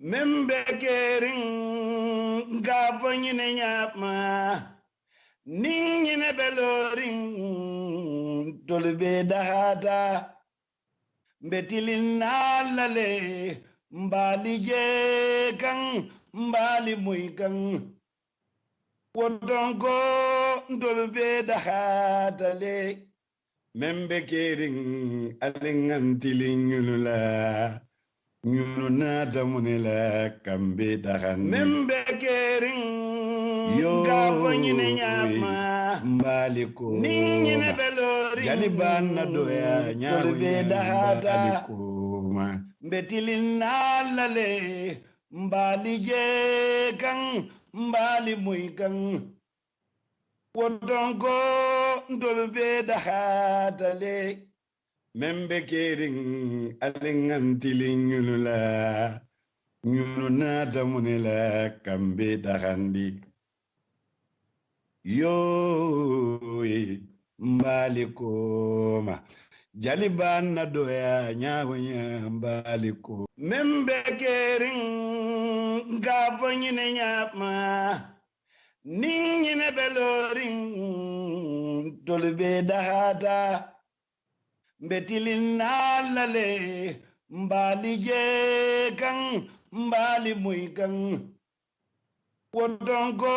membe kering gavanyine nyapma ningine beloring tolbe dahata betilin alale mbali je kang mbali muy kang wodongo tolbe dahata le membe kering alingantilingulula ñunu naata mu ne la kambe taxan membe kering gafo ñine ñaama mbaali ko ni ñine belori jali ban na doya ñaaru be daxata ma mbetilin naalale mbaali je kan mbaali muy kan wodonko ndolu be daxata le membe kering alingantilingulula ñunu naata mu ne la kambe taxandi yoy mbaali kooma jali ban na doya ñaawoña mbaali ko membe kering gafo ñine ñaapma ning ñine beloring tolu be daxata betilin naalale mbaali je kan mbaali muy kan wodonko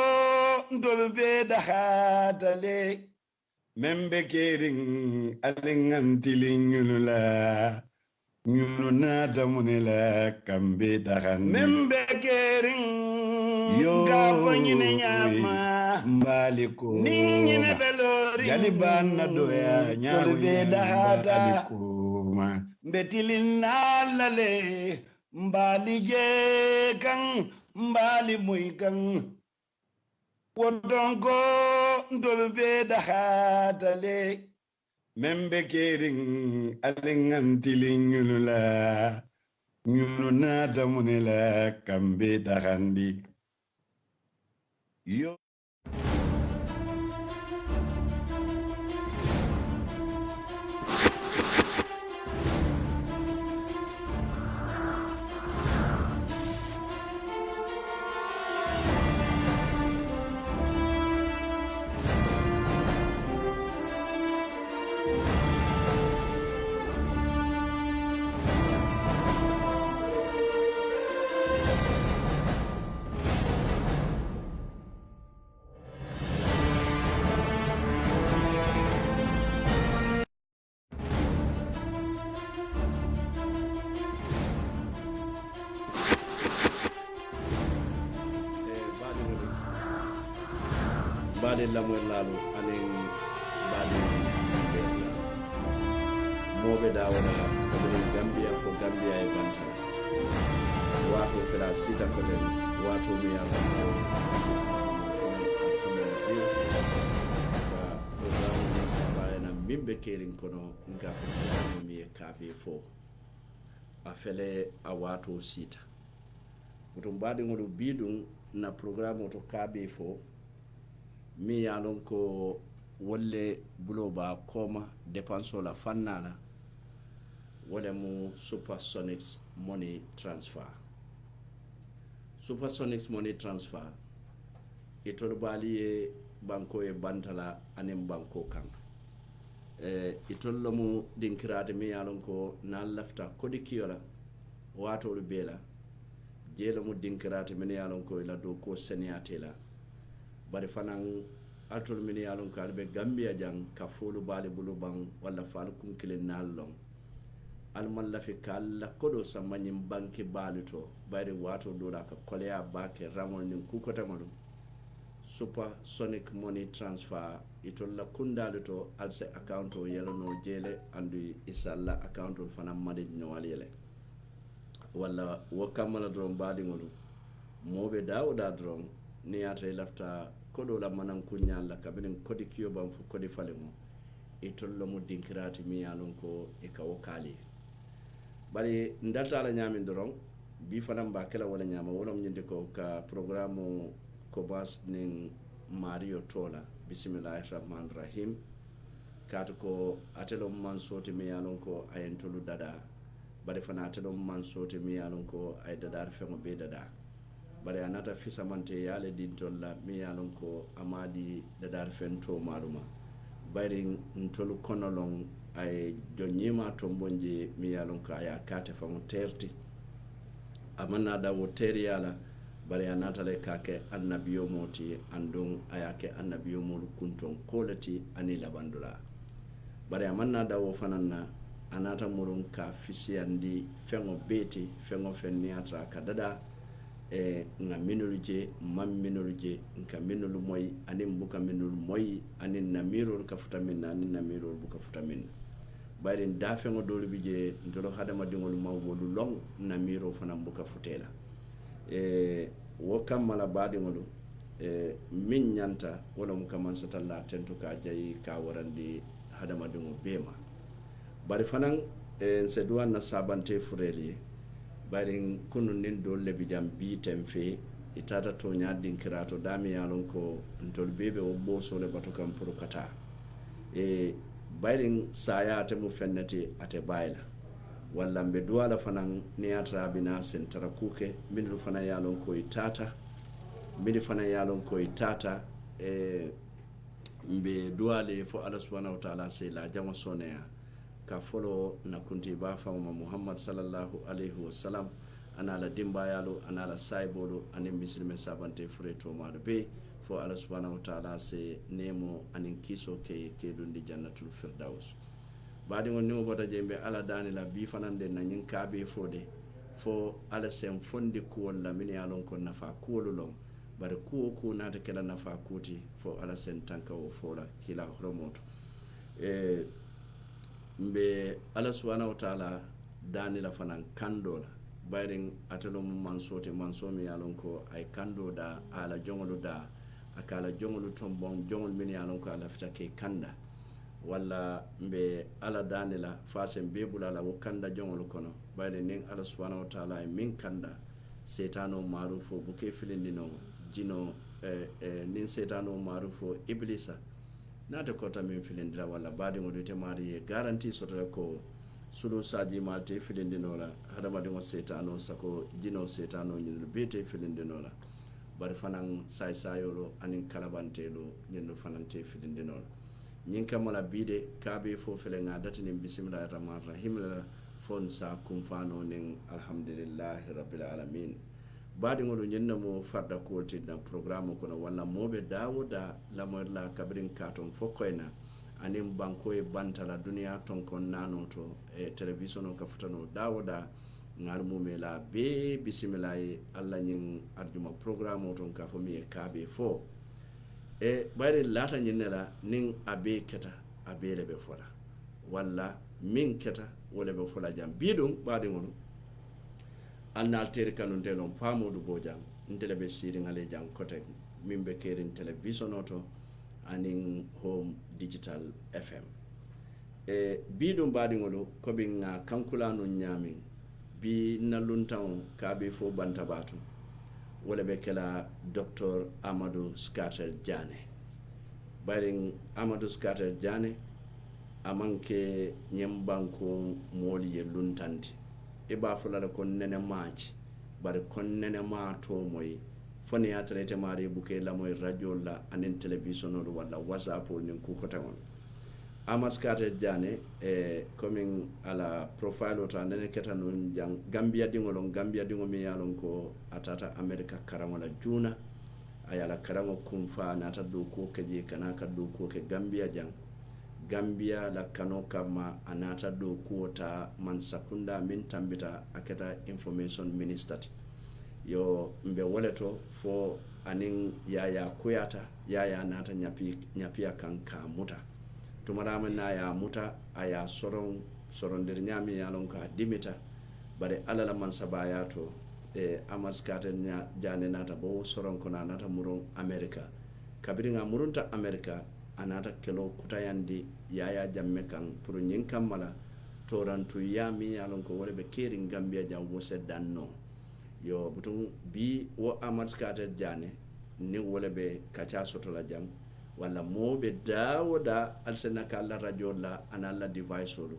ndolu be daxata le membe kering alingantilingulula ñunu naata mu ne la kambe taxan membe kering gafo ñine ñaama mbaali ko ning ñine belori jali ban na doya ñaaru be daxata ma betilin naalale mbaali je kan mbaali muy kan wodonko ndolu be daxata le membe kering alingantilingulula ñunu naata mu ne la kambe taxandi yo baade lamoy laalo anen baade beela moɓe dawona koɓeɗen gambia fo gambia e bantala wato fela sita koten wato miyako programme sabayana mimɓe kerin kono gafo miye kaabe fo a fele a wato sita oto mbaɗigol biɗum na programme oto kaabe fo mi yalon ko wolle buloba koma dépense la fannala wala mu supersonics money transfer supersonics money transfer itol bali e banko e bantala anem banko kan itol lamu dinkirade mi yalon ko na lafta kodi kiyola wato lu bela jelo mu dinkirade mi yalon ko ila do ko seniatela bari fanan atol min yalon ko albe gambia jang ka folu bale bulu bang wala fal kunkilen nallon alman lafi kala kodo samanyim banki balito bari wato dola ka kolea bake ramol nin kukota ngolum supersonic money transfer itolla kundalito alse account o yelono jele andu isalla account o fana made nyawali yele wala wakamala dron badi ngolum mobe dawda dron ni ate lafta kodo la manan kunya la kabinin kodi kiyo ban fu kodi falemo itollo mu dinkirati mi yalon ko e ka wakali bari ndalta la nyamin doron bi fanam ba kala wala nyama wala nyinde ko ka programme ko bas nin Mario Tola bismillahir rahmanir rahim kat ko atelo man soti mi yalon ko ayentolu dada bari fana ate ɗon man sote mi yalon ko ay dadar feŋo be dada bari a nata fisamante yale dintol la mi yalon ko amadi dadar fen to maruma bari ntolu konolong ay jonyima tombonje mi yalon ko aya kate faŋo terti amanna da wo teriyala bari a natale kake annabiyo moti andon ayake annabiyo molu kunton kolati ani labandula bari amanna da wo fananna anata murun ka fisiyandi feŋo beti feŋo fen niyata ka dada nga minulu je mam minulu je nka minulu moy anin buka minulu moy anin namirol ka futa min anin namirol buka futa min bari da feŋo dolu bi je ntolo hadama dingol ma wolu long namiro fana buka futela wo kammala baadiŋolu min ñanta wala mu kaman satalla tentu ka jayi ka warandi hadamadiŋo beema bari fanaŋ nse duwan na sabante fureli ye bari kunu nin doolu le bi jam bii ten fe itata toña dinkirato dami ye lon ko ntolu bee be wo boosoo le batu kaŋ pour kata bari saya ate mu fenneti ate bayi la walla mbe duwa la fanaŋ ni ye tara bina sentara kuke minnu fanaŋ ye lon ko itata minnu fanaŋ ye lon ko itata mbe duwa le fo alla subhanahu wa taala se la jaŋo soneya ka folo na kunti ba faŋo muhammad sallallahu alaihi wasallam ana la dimbayalo ana la saybolu ani misilime sabante fure tomaɗo be fo alla subhanahu wa taala se nemo anin kiso ke dundi jannatul firdaus baadiŋol niŋo bota je mbe alla dani la bi fanande na ñiŋ kaabe fode fo alla sen fondi kuwol la min ye lon ko nafa kuwolu loŋ bari kuwo ku naata kela nafa kuti fo alla sen tanka wo fo la kila horomoto mbe alla subhanahu wa taala dani la fanaŋ kando la bayiriŋ ate lo mu mansote manso mi ye lon ko ay kando da a la joŋolu da a ka la joŋolu tomboŋ joŋolu min ye lon ko a lafita ke kanda walla mbe alla dani la fasen be bula la wo kanda joŋolu kono bayiri niŋ alla subhanahu wa taala ye miŋ kanda setano marufo buke filindino jino niŋ setano marufo iblisa naate kota min filindira walla baadiŋolu ite maari ye garanti soto le ko sulu sajimal te filindino la hadamadiŋo setano sako jino setano ñinolu bee te filindino la bari fanaŋ saysayolu aniŋ kalabantelu ñinolu fanaŋ te filindino la ñiŋ kamma la bii de kaabe fo fele ŋa datiniŋ bisimillahi rahmani rahim la fo nsa kunfaano niŋ alhamdulillahi rabbil alamin baadiŋolu ñiŋ ne mu farda kuwolu ti naŋ programme kono walla moo be daawo da lamoyiri la kabiriŋ kaatoŋ fo koy na aniŋ banko ye banta la duniyaa tonkon naanoo to televisionoo ka futanoo daawo da ŋaalu mume la bee bisimila ye alla ñiŋ arjuma programme ton ka fo miŋ ye kaabe fo bayiri laata ñiŋ ne la niŋ a bee keta a bee le be fo la walla miŋ keta wo le be fo la jaŋ bii duŋ baadiŋolu al naal teeri kanunte loŋ paamoolu boo jaŋ nte le be siiriŋa le jaŋ kote miŋ be keeriŋ televisionoo to aniŋ home digital fm bii duŋ baadiŋolu kobiŋ ŋa kankula nuŋ ñaamiŋ bii na luntaŋo ka a be fo bantabaa to wo le be ke la docteur amadou scatter diane bariŋ amadou scatter diane a maŋ ke ñiŋ banko moolu ye luntanti i be a fo la le ko nene maaci bari ko nene maa too moyi fo niŋ ye a tara ite maari i buka i lamoyi radiol la aniŋ televisionolu walla whatsappol niŋ kukoteŋolu amadou scatter diane commin a la profile o to a nene keta nuŋ jaŋ gambia diŋo loŋ gambia diŋo miŋ ye a loŋ ko a tata amerika karaŋo la juuna a ye a la karaŋo kunfa a naata dookuwo ke je kana ka dookuwo ke gambia jaŋ gambia la kano kamma a naata dookuwo ta mansakunda miŋ tambita a keta information minister ti yo mbe wo le to fo aniŋ yaya kuyata yaya naata ñapiya kaŋ ka muta tumarama na ya muta a ya sorondir ñaami ye a loŋ ko a dimita bari alla la mansabaya to amadou scatter diane naata bo soron kono a naata muruŋ amerika kabiriŋ a murunta amerika a naata kelo kutayandi yaya jamme kaŋ pour ñiŋ kamma la torantuya miŋ ye a loŋ ko wo le be keeriŋ gambia jaŋ wo se danno yo butuŋ bii wo amadou scatter diane niŋ wo le be kaca soto la jaŋ walla moo be daawo da ali se na ka alla radio la ana alla device olu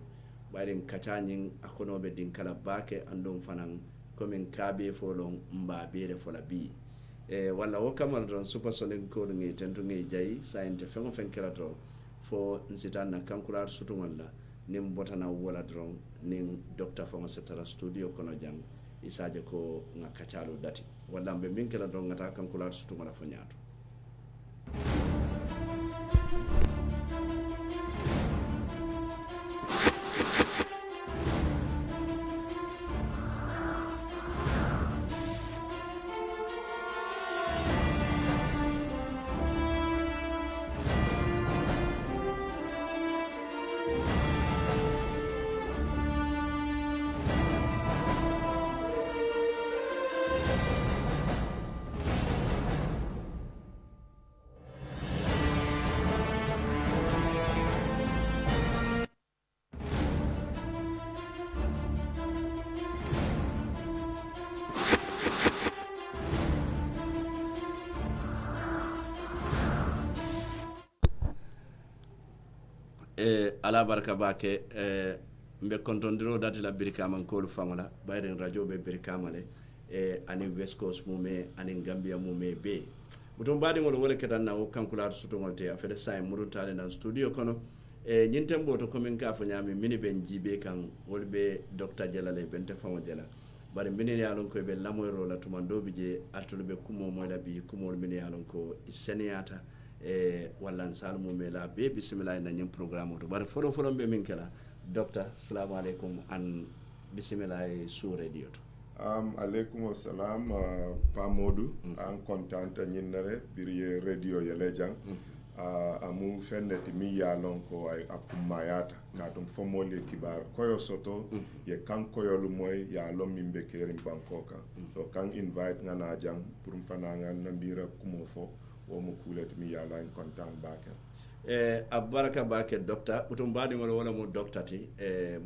bayrin kacañin akonoɓe din kala bake andum fanan komin kaabe folon mba bere fola bi walla wo kamal don supersonic ko ngi tentu ngi jayi sayinte fengo fen kala to fo nsitan na kankular sutungol la nim botana wala dron nin docteur fo setara studio kono jang isaje ko nga kacalo dati walla mbe min kala dron ngata kankular sutungol fo nyaato ala barka bake mbe kontondiro dati la birikama kolu fangola bayren radio be birikama le ani west coast mume ani gambia mume be butum badi ngol wala ketanna o kankular suto ngolte afede say muruntale nan studio kono nyintembo to komin ka fo nyami mini ben jibe kan wolbe docteur jalale bente fango jala bari mini yalon ko be lamoyro la tumandobi je atulbe kumo moyla bi kumo mini yalon ko iseniata wallan salmu mela be bismillah na nyim programme to bar foro be min kala docteur assalamu alaikum an bismillah su radio to alaikum assalam pa modu an contente nyinere biriye radio yele jang amu fenneti mi yalon ko ay akumayata katum fomole kibar koyo soto ye kan koyolu moy yalon mimbe kerim bankoka so kan invite ngana jang pour fananga nambira kumo fo o mo kulet mi yala en kontan bake abaraka bake docteur butum badi ngol wala mo docteur ti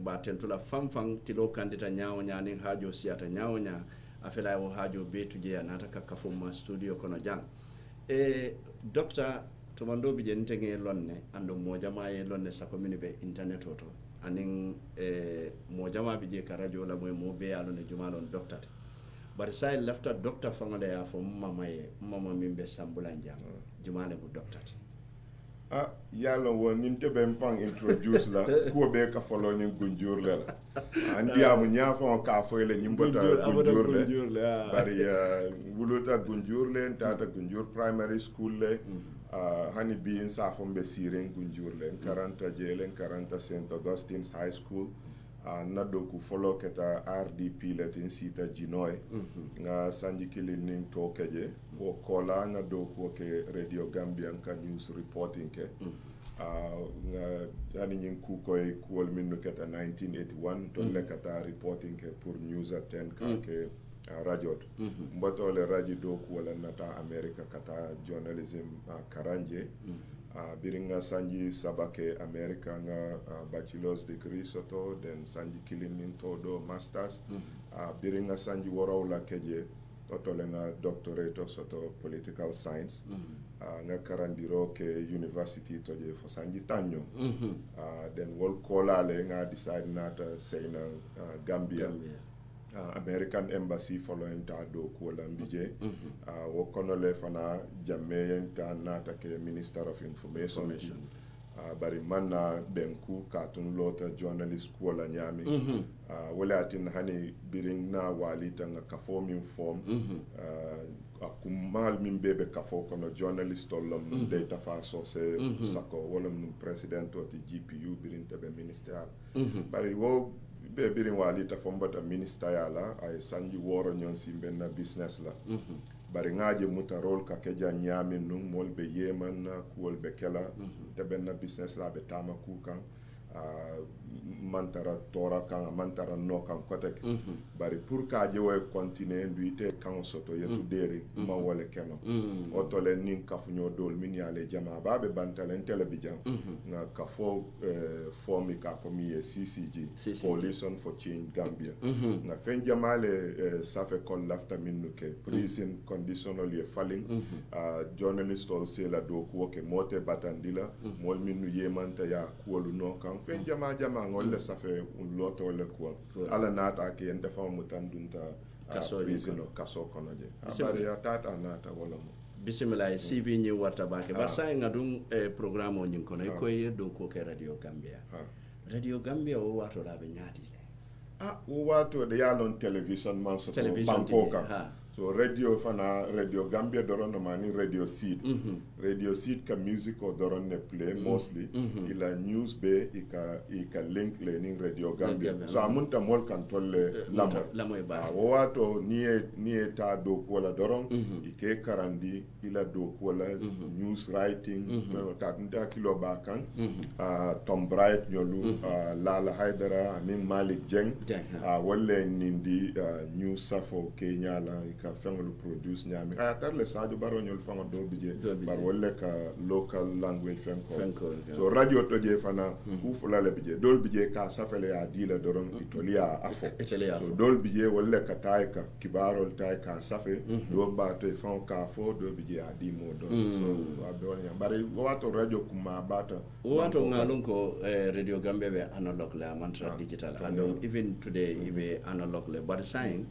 mbaten tula famfang tilo kandita nyaawo nyaani haajo siata nyaawo nya afela wo haajo betuje anata kakafuma studio kono jang docteur to mando bi jente nge lonne ando mo jama e lonne sa commune be internet oto anin mo jama bi je ka radio la moy mo be yalo ne jumalon docteur bari say lafta docteur fangale ya fo mama mimbe sambulan jang jumale mu docteur yalla won nin te ben fang introduce la ko be ka folo ni gunjur la andi amu nyafo ka fo le nyimbota gunjur le bari wuluta gunjur le tata gunjur primary school le hani bi sa fo be siren gunjur le 40 jelen 40 St Augustine's High School na doku folo keta RDP letin sita jinoy nga sanji kilin ning to keje o kola nga doku ke Radio Gambian ka news reporting ke nga yani nyin ku koy kuol minnu keta 1981 to le kata reporting ke pour news at 10 ka ke radio mboto le radio doku wala nata America kata journalism karanje biringa sanji sabake America nga bachelor's degree soto then sanji kilinin todo masters biringa sanji warawla keje otole nga doctorate soto political science nga karandiro ke university to je fo sanji tanyo then wol kola le nga decide nata sayna Gambia. American Embassy following ta do ko lambije wo kono le fana jamme ta nata ke Minister of Information bari manna benku katun lota journalist ko la nyami wala tin hani biring na wali tanga ka form akumal min bebe ka fo kono journalist olom data fa source sako wala mun president oti GPU birin tebe minister bari wo be birin walita fombata minister yala ay sanji woro nyon simbenna business la bari ngaje mutarol ka keja nyami num molbe yeman kuol be kela tebenna business la be tama kukan mantara tora kan mantara no kan kotek bari pour ka je way continuer nduite kan soto yetu deri ma wala keno otole nin kafunyo dol min yale jama babe bantalen telebijan na kafo formi ka formi CCG Coalition for Change Gambia na fen jamale ça fait kon lafta minuke prison conditionally falling journalist also la do ko ke mote batandila mol minu yemanta ya kuolu no kan fen jama ngolle safe un loto le ko ala nata ke en defa mutandunta kaso kono je abari tata nata wala mo bisimila CV ni warta bake bar sa nga dum programme o nyin kono ko yedo ko ke radio gambia o wato da be nyaadi o wato de yalon television man so banko kan so radio fana radio gambia doron mani radio seed radio seed ka music o doron ne play mostly ila news be ika link learning radio gambia so amunta mol kan tolle lamoy ba o wato ni ta do ko la doron ike karandi ila do ko la news writing ta nda kilo ba kan Tom Bright nyolu Lala Haidara anin Malik Jeng wala nindi news safo Kenya la ka fengolu produce nyami tar le Sadio Baro nyol fango do bije bar wala ka local language fenko so radio to je fana ufula le bije dol bije ka safele ya dila doron itolia afo so dol bije wala ka tay ka kibarol tay ka safe do ba to fon ka fo do bije adi modo so abon ya bari wato radio kuma bata wato ngalon ko radio Gambia be analog la mantra digital and even today ibe analog le but saying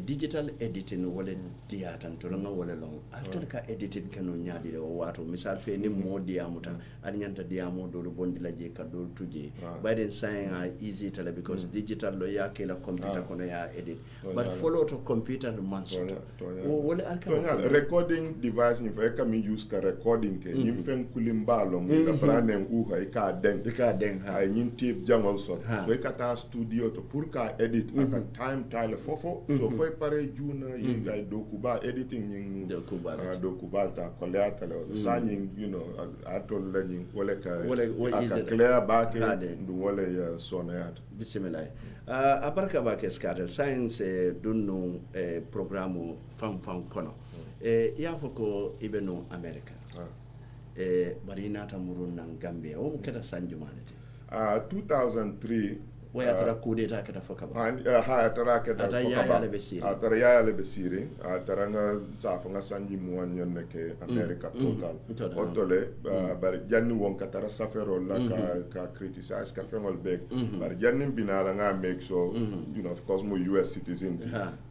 digital editing wala diatan to nga wala long alter ka editing kanu nyaadi de wato misal fe ni modi amuta ani nyanta diamo do bondi la je ka do tuje by then saying easy tele because digital lo yake la computer kono ya edit but follow to computer manso wala alka recording device ni fe ka mi use ka recording ke ni fen kulimbalo la branen uha ka den ay nin tip jangol so ka ta studio to pour ka edit aka time tile fofo so foi pare juna ay dokuba editing ning dokuba ta koleata le sani atol la ning wala ka clear baake dum wala sonayat bismillah aparka baake scatter science dunno programme fam kono ya foko ibeno America bari nata murun nan Gambia o keta sanjumanete 2003 waya tara kudeta kata foka ba tara kata foka ba tara ya le besiri tara nga safa nga sanji muwan nyonne ke America total otole bar janni won ka tara safero la ka criticize ka fengol beg bar janni binala nga make so of course mo US citizen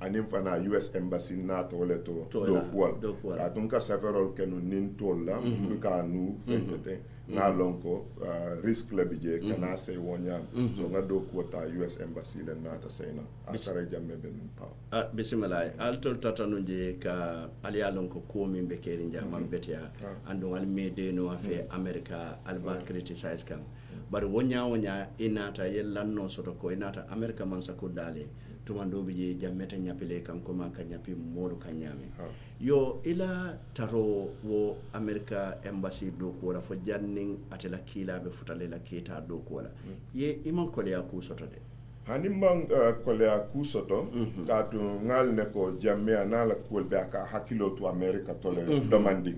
anim fana US embassy na to le to do kwal atun ka safero kenu nin tolla ka nu fete na lonko risk la bije kana se wonya so nga do quota US embassy le nata sena asare jamme ben pa bismillah altol tatanu je ka ali lonko ko min be keri jamam betia ando wal mede no afe America alba criticize kan bar wonya inata yellanno soto ko inata America man sakudale tumando bije jammete nyapile kan ko man kan nyapi modu kan nyame yo ila taro wo America embassy do ko la fo janning atela kila be futale la keta do ko la ye iman ko ya ku soto de hani man ko ya ku soto ka to ngal ne ko jamme anala ko be aka hakilo to America to le demandi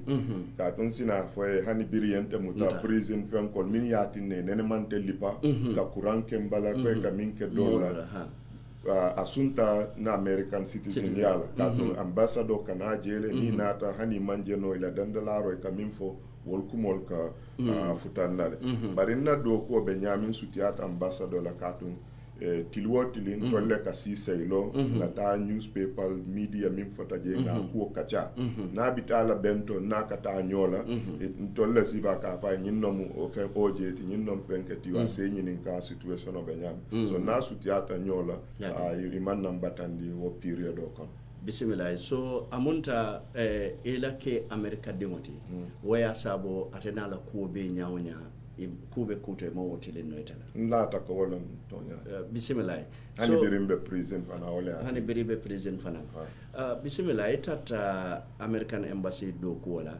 ka ton sina fo hani biriyente muta prison fen ko min yatine nene man lipa ka kuran kembala ko ka min ke dola asunta na American citizen yala kato ambassador kana jele ni nata hani manjeno ila dandalaro e kaminfo wolkumol ka futannale barinna do ko be nyamin sutiata ambassador la kato tilwotilin tolle ka sisaylo na ta newspaper media min fota je na ko kacha na bitala bento na kata nyola tolle siva ka fa nyinnom o fe oje ti nyinnom fenketi wa se nyinin ka situation o benyam so na sutiata nyola iman nambatandi wo period o kon bismillah so amunta ela ke America demoti waya sabo atena la ko be nyawonya kube kuto e mawotile noitala nlata ko wala tonya bismillah hani birimbe prison fana wala hani birimbe prison fana bismillah itata American embassy do ko wala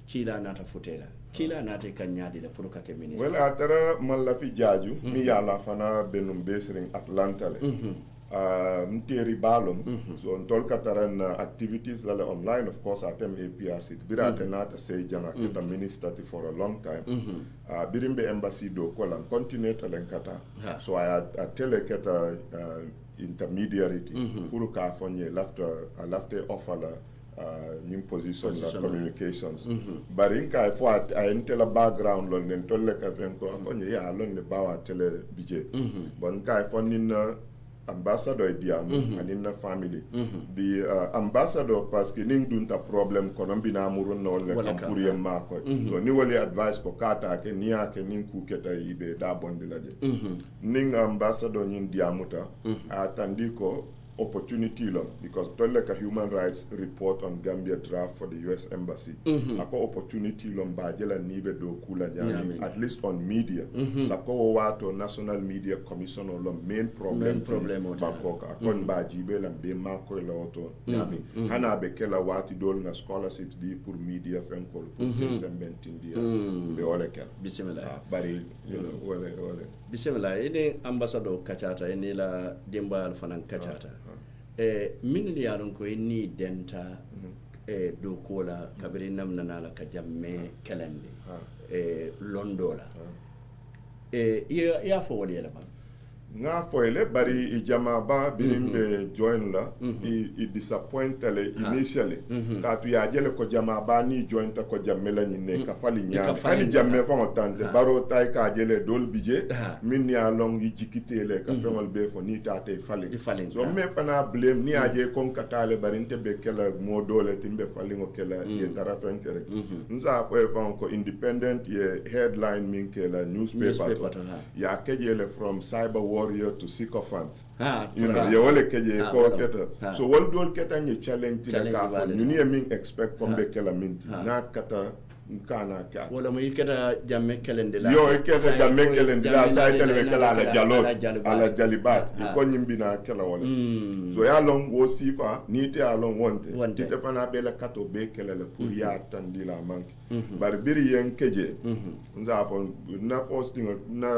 kila nata futela kila nata kanyadi la pour ka ke ministre wala atara malla fi jaaju mi yala fana benum besring Atlanta le mteri balum so ntol kataran activities la online of course atem APRC birate nata say janga kita minister for a long time birimbe embassy do ko lan continue talen kata so I tele kata intermediary pour ka fonye lafte offer la min position la communications bari ka fo a entela background lon nen tolle ka fen ko ko ni ya lon ne bawa tele bije bon ka fo nin ambassador diam anin na family bi ambassador parce que ning dunta problem ko non bina murun no le kampuriyam ma ko to ni wali advice ko kata ke niya ke nin ku keta ibe da bondi la de ning ambassador nin diamuta atandi ko opportunity long because tolle ka human rights report on Gambia draft for the US embassy ako opportunity long ba jela nibe do kula nyami at least on media sako wato national media commission lo main problem Bangkok akon ba jibe la be ma ko la auto nyami hana be kela wati dol na scholarships di pour media fen ko pour sembentin dia be ole kala bismillah bari wala bismillah ene ambassador kachata ene la dimbal fanan kachata min yaron ko ni denta do kola kabiri namna nala ka jamme kelende londola ya fo wali la ba nga foyle bari i jama ba birimbe join la i disappoint le initially ka tu ya jele ko jama ba ni join ta ko jamme la nyine ka fali nya kani jamme fa tante baro tay ka jele dol bije min ya long yi jikite le ka fengol be fo ni ta tay fali so me fana blame ni aje kon katale barinte be kala mo dole timbe fali ngo kala ye tara fenkere nza fo fa ko independent ye headline min kala newspaper ya kejele from cyber warrior to sycophant you know ya wale keje ko keta so wal dol keta ni challenge ti ka fa ni min expect kombe kala minti na kata kana ka wala mo yikata jamme kelende la yo yikata jamme kelende la sa tele kala ala jalot ala jalibat ko nyimbina kala wala so ya long wo sifa ni te along wonte ti te fana be la kato be kala la pour ya tandi la manki bar biri yen keje nza fo na posting na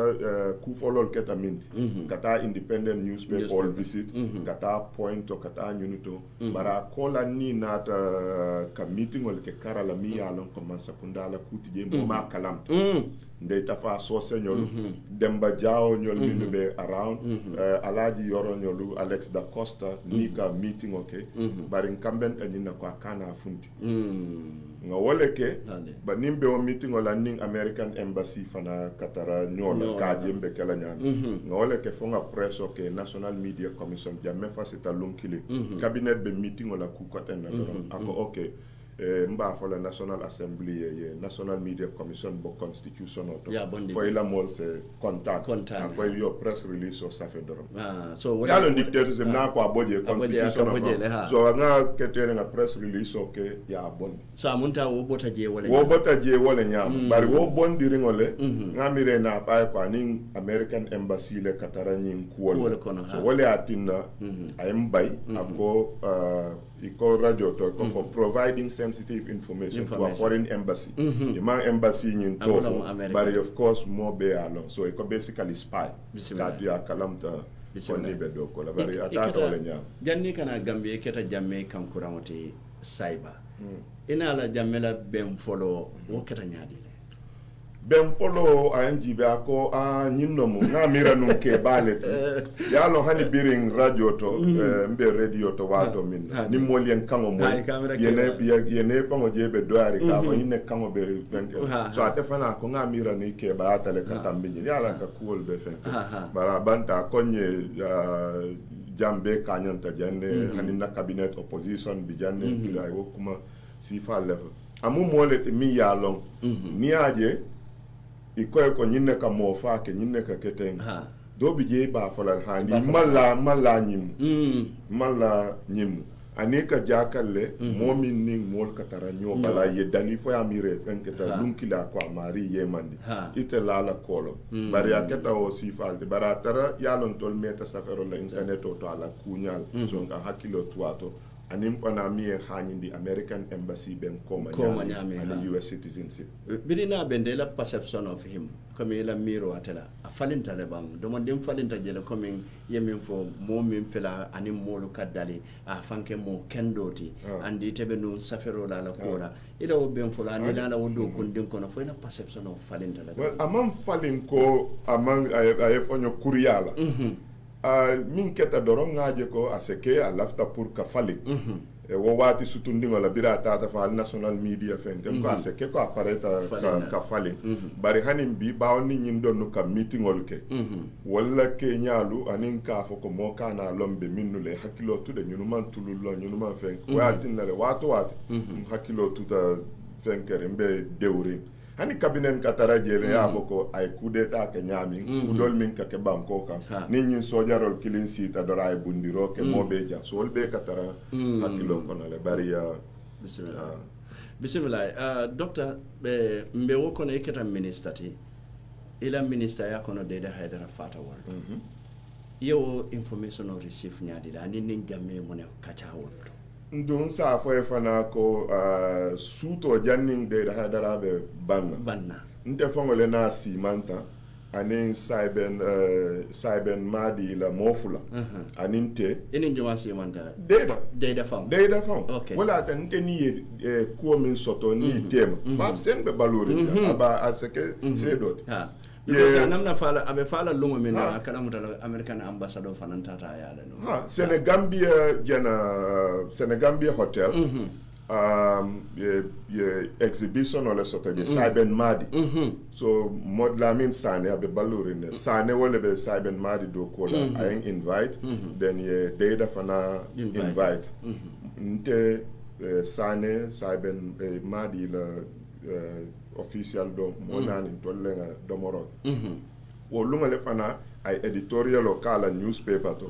ku folol keta minti kata independent newspaper all visit kata point to kata nyunito bara kola ni nata ka meeting wal ke kara la mi alon commence kundala kutije mo ma kalamta ndey tafa sose nyolu demba jao nyolu be around alaji yoro nyolu Alex da Costa nika meeting okay bari kamben anina kwa kana funti nga wole ke ba nimbe o meeting wala ning American embassy fana katara nyola ka jembe kala nyami nga wole ke fonga press okay national media commission jamme fasita lunkili cabinet be meeting wala ku koten na ako okay mba for la National Assembly ye National Media Commission bo constitution auto for ila mol se contact ko yo press release o safe dorom so ya lo dictatorship na ko aboje constitution so nga ketere nga press release okay ya bon so amunta wo bota je wala nyam bari wo bon diringole ngamire na pa ko ni American embassy le katara nyin kuwol so wala atinna ayem bay ako iko radio to ko for providing sensitive information to a foreign embassy the embassy in Togo but of course more be along so it basically spy that ya kalamta oni be do ko la bari atata wala nya janni kana Gambie keta jamme kankuramoti cyber ina la jammela ben folo wo keta nyaadi ben folo anjibe ako nyinno mu ngamira num ke baleti yalo hani biring radio to mbe radio to wato min ni molien kango mo yene fango jebe doari ka ko yine kango be benke so atefana ko ngamira ni ke ba atale katambi yala ka kuol be fen bara banta konye jambe kanyanta janne hani na cabinet opposition bi janne bila wo kuma sifa level amu molete mi yalong ni aje ikoy ko nyinne ka mo fa ke nyinne ka keten do bi je ba fola handi malla nyim ani ka jakalle momin ning mol ka tara nyo bala ye dali fo amire fen ke ta lunkila ko mari ye mandi ite la kolo bari aketa o sifalde bara tara yalon tol meta safero la internet to ala kunyal so nga hakilo tuato anim fana mi hanyindi American embassy ben koma nyami and US citizenship birina bende la perception of him comme la miro atela a falinta le bang do mon dem falinta jele comme yemin fo mo min fela anim molu kadali a fanke mo kendoti andi tebe no safero la kola ila o ben fola ni la wodo kundin kono fo la perception of falinta le well amam falin ko amang ay fonyo kuriala min keta doron ngaje ko aseke a lafta pour ka fali wo wati sutundingo la bira tata fa national media fen kem ko ase ke ko apareta ka fali bari hanim bi bawo ni nyin donu ka meetingol ke walla ke nyaalu anin ka fo ko mo kana lombe minnule hakilo tude nyunu man tulullo nyunu man fen wati nale wato hakilo tuta fen kere mbe dewri hani kabinen katara jele ya foko ay kudeta ke nyami udol min ka ke banko ka ni nyin sojarol kilin sita dora ay bundiro ke mobeja so wolbe katara hakilo kono le bariya bismillah doctor mbe wo kono iketa minister ti ila minister ya kono de haydara fata woldo yo information o receive nyaadi da ni nin jamme mo ne kacha woldo ndun sa fo e fana ko suto janning de haydara be banna nte fongole na simanta anin saiben madi la mofula anin te enin joma simanta deida fam okay. wala tan nte ni ko min soto ni tema ba sen be balori aba aseke sedot because namna fala abe fala lungo min na kana mutala American ambassador fanantata yala no Senegambia hotel exhibition ole soto je Saiben Madi so mod lamin sane abe baluri ne sane wole be Saiben Madi do kola ayeng invite then ye data fana invite nte sane Saiben Madi la official do monani tollenga domoro wo lungale fana ay editorial o kala newspaper to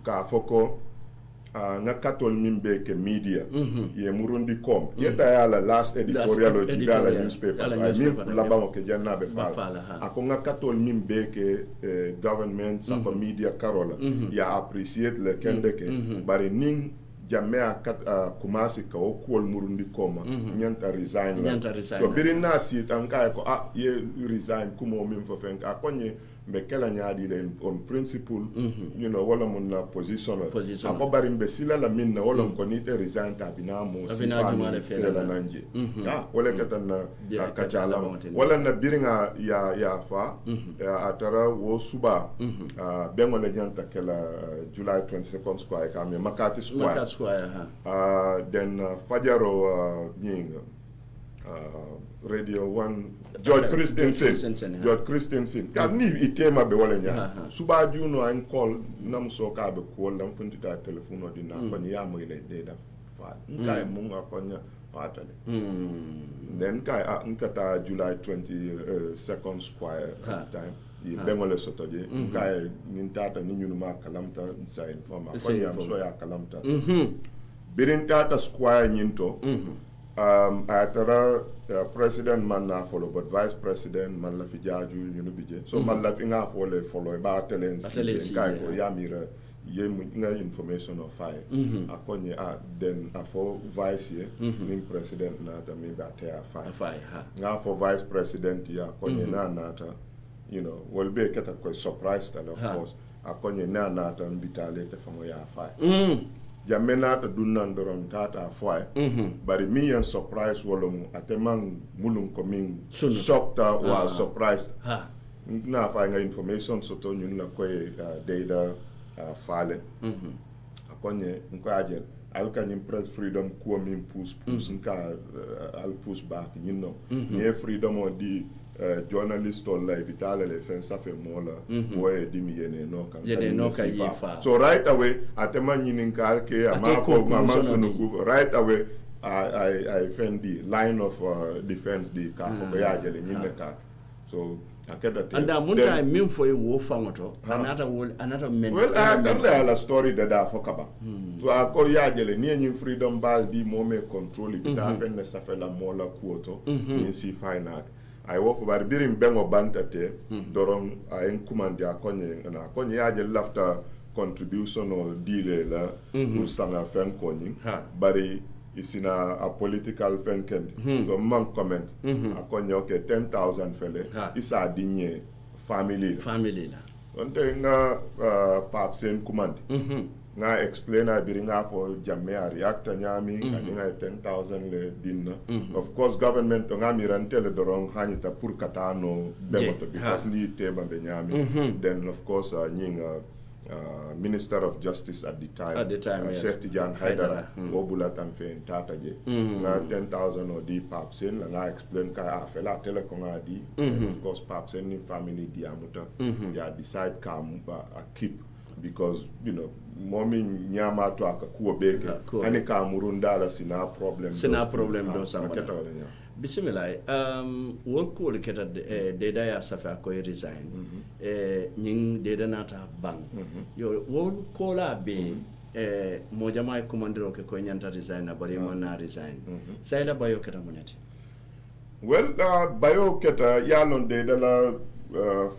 ka foko nga katol mimbe ke media ye murundi kom yeta ya la last editorial o jidala newspaper ay min labamo ke janna be fala ako nga katol mimbe ke government sa media karola ya appreciate le kende ke bari ning jamea kumasi ka okuol murundi koma nyanta resign to birin nasi tanka ko ye resign kumo min fo fen ka konye mbekela nyaadi le on principle you know wala mun na position ako bari mbesila la min na wala ko nite resign ta binamo fela nanje wala katana kachala wala na biringa ya fa atara wo suba bengo le nyanta kala July 22nd square kame Makati square then fajaro nyinga Radio 1 George Christensen ni itema be wala nya suba juno an call nam so ka be call lam fundita telephone odina ko ni yamu ile data fa nkai mun akonya fatale then kai nkata July 22nd square at the time yi bengole sotoje nkai nintata ni nyunuma kalamta sa informa ko yam so ya kalamta birin tata square nyinto atara president man na follow but vice president man la fi jaaju ñu bije so man la fi nga follow ba telen kai ko yamira ye nga information of fire akonye then afo vice ye ni president na ta me ba te fire nga for vice president ya akonye na ta you know will be keta ko surprise that of course akonye na ta mbitale te famo ya fire jamena ta dunnan doron tata foy bari mi yan surprise wolum atemang mulum coming shockta wa surprised na fa nga information soto nyun na koy data fale akonye nko ajel alkanyim press freedom ko min push nka al push back you know ne freedom o di journalist or like vitale le fen sa fe mola boy di mi yene no kan yifa so right away atema nyinin kar ke amako mama sunu right away I defend the line of defense the ka fo ya jele nyine ka so akeda te anda munta min fo e wo fangoto anata men well la story da fokaba to akor ya jele ni nyin freedom ball di mo me control ita fen ne sa fe la mola kuoto ni si final ay woko bar birim bengo bantate doron ay kumandi akonye yaje lafta contribution o dile la usanga fen koni bari isina a political fen kendi so man comment akonye okay 10,000 fele isa dinye family la onte nga pap sen kumandi nga explain a biri nga for jamme a reactor nyami nga 10,000 le dinna of course government nga mirantele dorong hanita pour katano bemoto because ni teba be nyami then of course nyinga Minister of Justice at the time, yes. Sheikh Tijan Haidara, Wobula Tanfe Tata je, na 10,000 or di papsen, la nga explain ka afela telekonga di, and of course papsen ni family diamuta, ya decide ka keep, because, you know, momi nyama to aka kuwa beke, ani ka murunda la sina problem. Sina problem do samana. Bismillah, work keta deda ya safa ko resign. Nying deda nata bang. Yo wol kola be mojama komandiro ke ko nyanta resign na bari na resign. Sayla bayo keta moneti. Well, bayo keta yalon deda la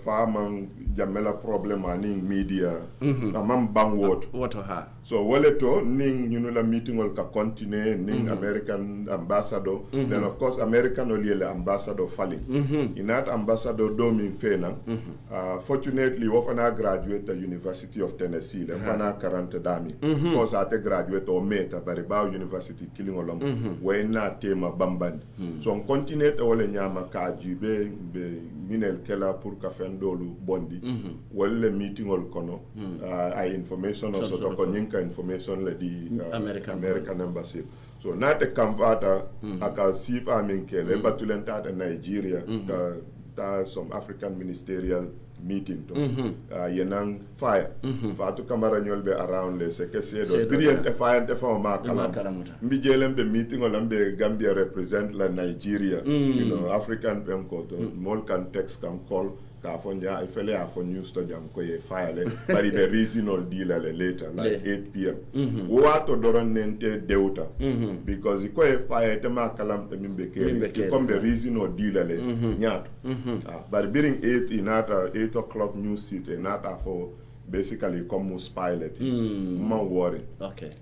farming jamela problem aning media amam bang what ha so waleto ning la meeting will ka continue ning American ambassador then of course American oliele ambassador falling in that ambassador doming fena fortunately wofana graduate at University of Tennessee le fana 40 dami because ate graduate o meta bariba University killing olom we na tema bamband so on continue to wole nyama ka jibe be minel kela pour ka fendolu bondi wala meeting ol kono ay information also to ko nyinka information le di American embassy so na te kamfata aka sif amin kele batulenta de Nigeria ka ta some African ministerial meeting to yenang fire fatu kamara nyolbe around le se kese do brilliant fire te fa ma kalam mbi jelen be meeting olambe Gambia represent la Nigeria you know African pem ko to mol kan text kan call ka fonya ifele afon news to jam ko ye file bari be reasonable deal later like 8 p.m. Wato doron nente deuta because ko ye fire te ma kalam te mimbe ke comme the reasonable deal le nyato bari biring 8 inata 8 o'clock news sit inata for basically come pilot man worry okay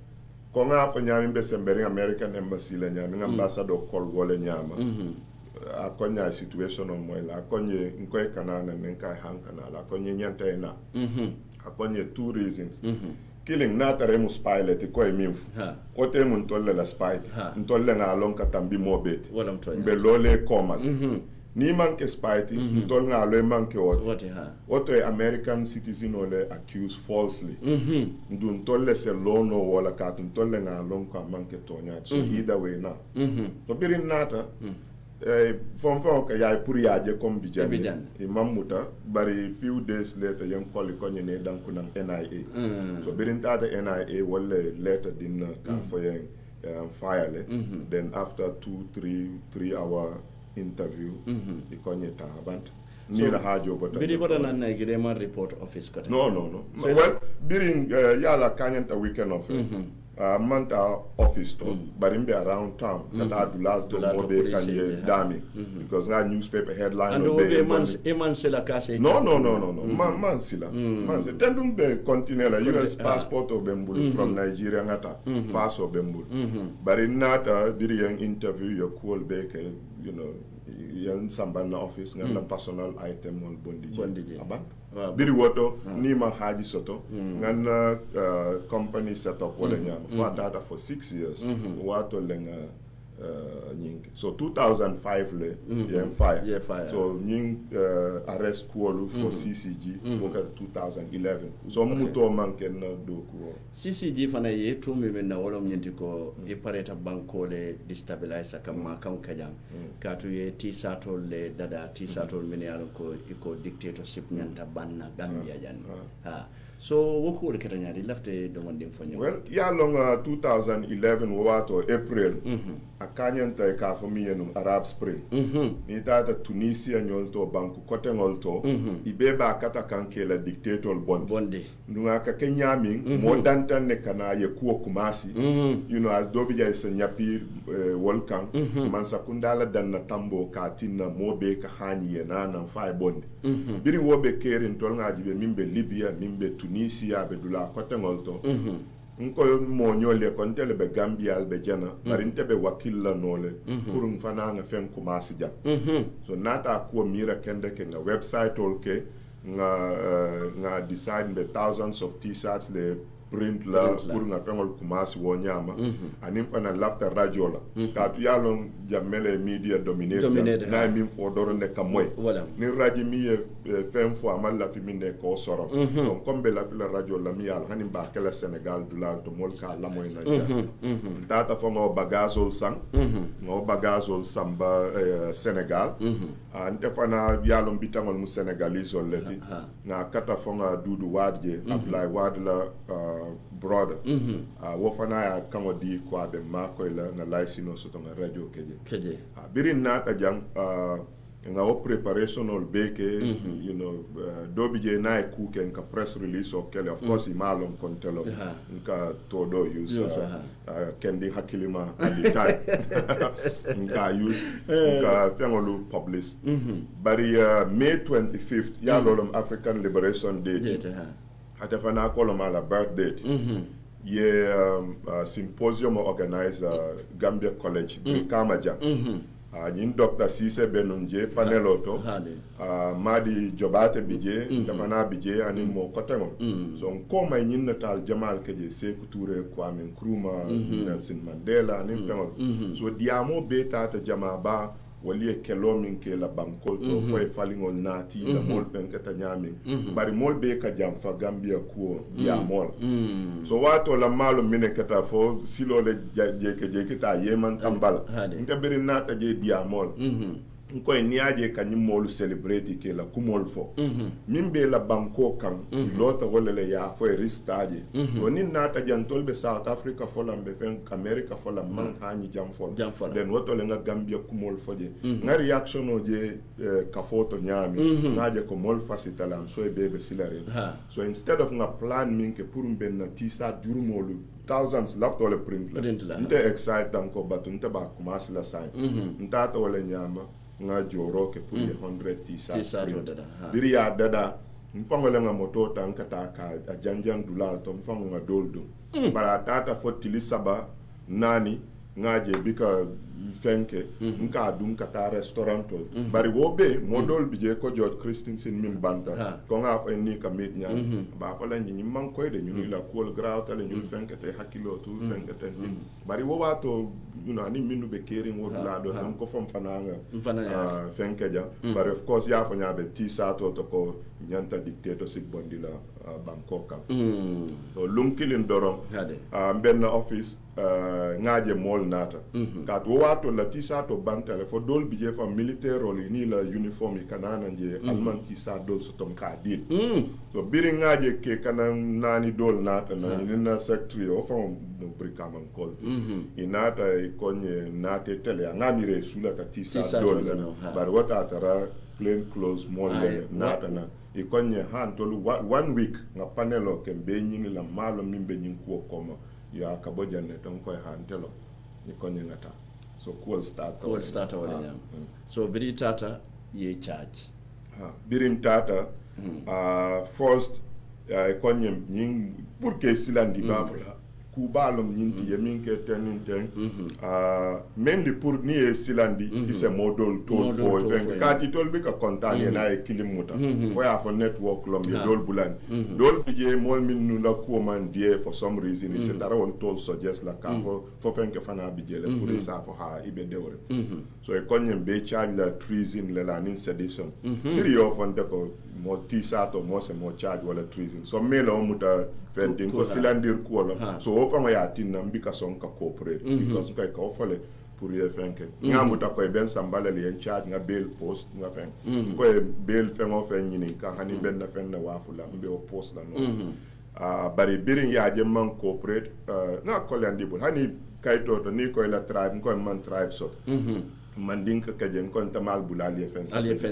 ko nga fo nyami be sembering American embassy la nyami ambassador call wole nyama akonya situation on moila akonye nkoy kanana nenkai hankana akonye nyanta ena akonye two reasons killing natare mus pilot ko minfu ote mun tolle la spite ntolle nga lonka tambi mobet be lole koma ni manke spite ntol nga lo manke oto American citizen ole accused falsely ndu ntolle se lono wala ka ntolle nga lonka manke tonya so either way na to birin nata fon ka yaay pour yaaje comme bijan mamuta bari few days later yang kolli ko ne danku nan NIA so birin tata NIA wala later din ka fo yang file then after 2-3 hour interview ikonyeta bant ni la hajo bota biri bota nan na gide man report office ko no so well birin yala kanyanta weekend of manta office to barimbe around town kata dulas to mobe kanye dami because na newspaper headline and obe man sila kase no man sila man se tendum be continue la US passport obembulu from Nigeria ngata pass obembulu bari nata biri yang interview your call be you know yan samban na office ngana personal item on bondiji aban biri woto ni ma haji soto ngana company set up wala nyam for data for 6 years wato lenga nying so 2005 le fire so nying arrest kuolu for CCG woka 2011 so muto manken na do ko CCG fana ye tumi men na wolom nyenti ko e pareta bankole destabilize kam kajam katu ye tisatol le dada tisatol men yalo ko iko dictatorship nyanta banna Gambia jan so woko le ketanya di lafte do mon dim fonyo well ya long 2011 wato April akanyanta ka fomi yenu Arab Spring ni tata Tunisia nyolto banku kote ngolto ibeba kata kankela dictator bondi ndunga ka kenyami modantan ne kana ye kuo kumasi you know as dobija is nyapi volcan man sakundala dan na tambo ka tinna mobe ka hani ye na fa bondi biri wobe kerin tol ngaji be mimbe Libya mimbe Tunisia be dula kote ngolto nko mo nyole ko ntele be Gambia be jana bari ntebe wakilla nole pour mfana nga fen kumasi jam so nata ko mira kende ke nga website olke nga decide be thousands of t-shirts le print la pour nga fengol commence wo nyama anim fana lafta radio la ka tu yalon jamele media dominated na min fo doro ne kamoy ni radio mi fem fo amal la fi minde ko soro donc comme be la fi la radio la mi yal hanim ba kala Sénégal dulal to mol ka la moy na tata fo ngo bagazol sang ngo bagazol samba Sénégal ante fana yalon bitangol mu Sénégalais leti na kata fo nga Dudu Wadje apply wad la brother wo fana ya kango di kwa be mako la na laisino so to radio keje birin na ta jang nga o preparation ol beke you know do bije na ku ken ka press release o kele of course imalon kontelo nka to do use ken di hakilima at the time nka use nka fengolu publish bari May 25th ya lolom African Liberation Day ate fana koloma la birth date ye symposium organized Gambia College Kamaja ñin Dr. Cissé Benunje paneloto Madi Jobate bije dafana bije ani mo kotengo so ko may ñin natal Jamal Keje Sékou Touré Kwame Nkrumah Nelson Mandela ni fengol so diamo beta ta jama ba wali kelo min ke la bankol to foy falingol nati la mol ben kata nyami bari mol be ka jam fa Gambia ko ya mol so wato la malo min kata fo silo le je ta yeman tambal nta beri nata je dia mol koy niaje ka molu celebrate ke la kumol fo mimbe la banko kan lota wala le ya fo ristaje woni nata jantol be South Africa fo lambe fen America fo la man hani jam fo den woto le nga Gambia kumol fo je nga reaction o je ka foto nyami ngaje ko mol fasitalam so e bebe silare so instead of nga plan min ke pour ben na tisa jurumolu thousands left all print la nte excite danko batu nte ba commence la sign nta to wala nyama nga joro ke pour 100 t-shirt biri ya dada mfangole nga moto tankata ka ajanjan dulal to mfango nga doldo bara tata fotili saba nani ngaje bika fenke nka dum kata restaurant bari wobe modol bije ko George Christensen min banta ko nga fa ni ka mit nya ba ko la ni man koy de ñu la ko graw tale ñu fenke te hakilo tu fenke te bari wo wato you know ni minu be kering wo la do don ko fam fananga fenke ja but of course ya fa nya be t-shirt to ko nyanta dictatorship bondi la Bangkok so lumkilin doron benn office ngaje mol nata kat wo wato la t-shirt to bantale fo dol bije fa militaire role ni la uniform kanana nje alman t-shirt dol so tom ka dit so biri ngaje ke kana nani dol nata na ni secretary o fa no brikaman kolti inata konye nate tele ngamire sula ka t-shirt dol bar wata tara plain clothes mol nata na ikonye han tolu 1 week nga panelo ke be nyingi la malo mimbe nyin ko koma ya kabojane ton koy han telo ikonye ngata so cool start wala so biri tata ye charge birim tata first ikonye nyin pour que silandi bafla ku balum nyinti yemin ke tenin ten mainly pour ni e silandi ise modol tol fo ka ti tol bi ka kontane na e kilimuta fo ya fo network lom ye dol bulan dol bije mol min nu la ko man die for some reason ise dara won tol suggest la ka fo fenke fana bije le pour isa fo ha ibe dewre so e konyen be charge la treason le la nin sedition biri yo fon de ko mo t-shirt o mo se mo charge wala treason so me la muta fending ko silandir ko la so o fama ya tinna mbika son ka cooperate because nka ka ofale pour ye fenke ngamuta ko ben sambale le en charge nga bail post nga fen ko bail fen o fen nyini ka hani ben na fen na wafula mbe o post la no bari birin ya je man cooperate nga ko landibul hani kayto to ni ko la tribe ko man tribe so mandinka kajen kon tamal bulali fen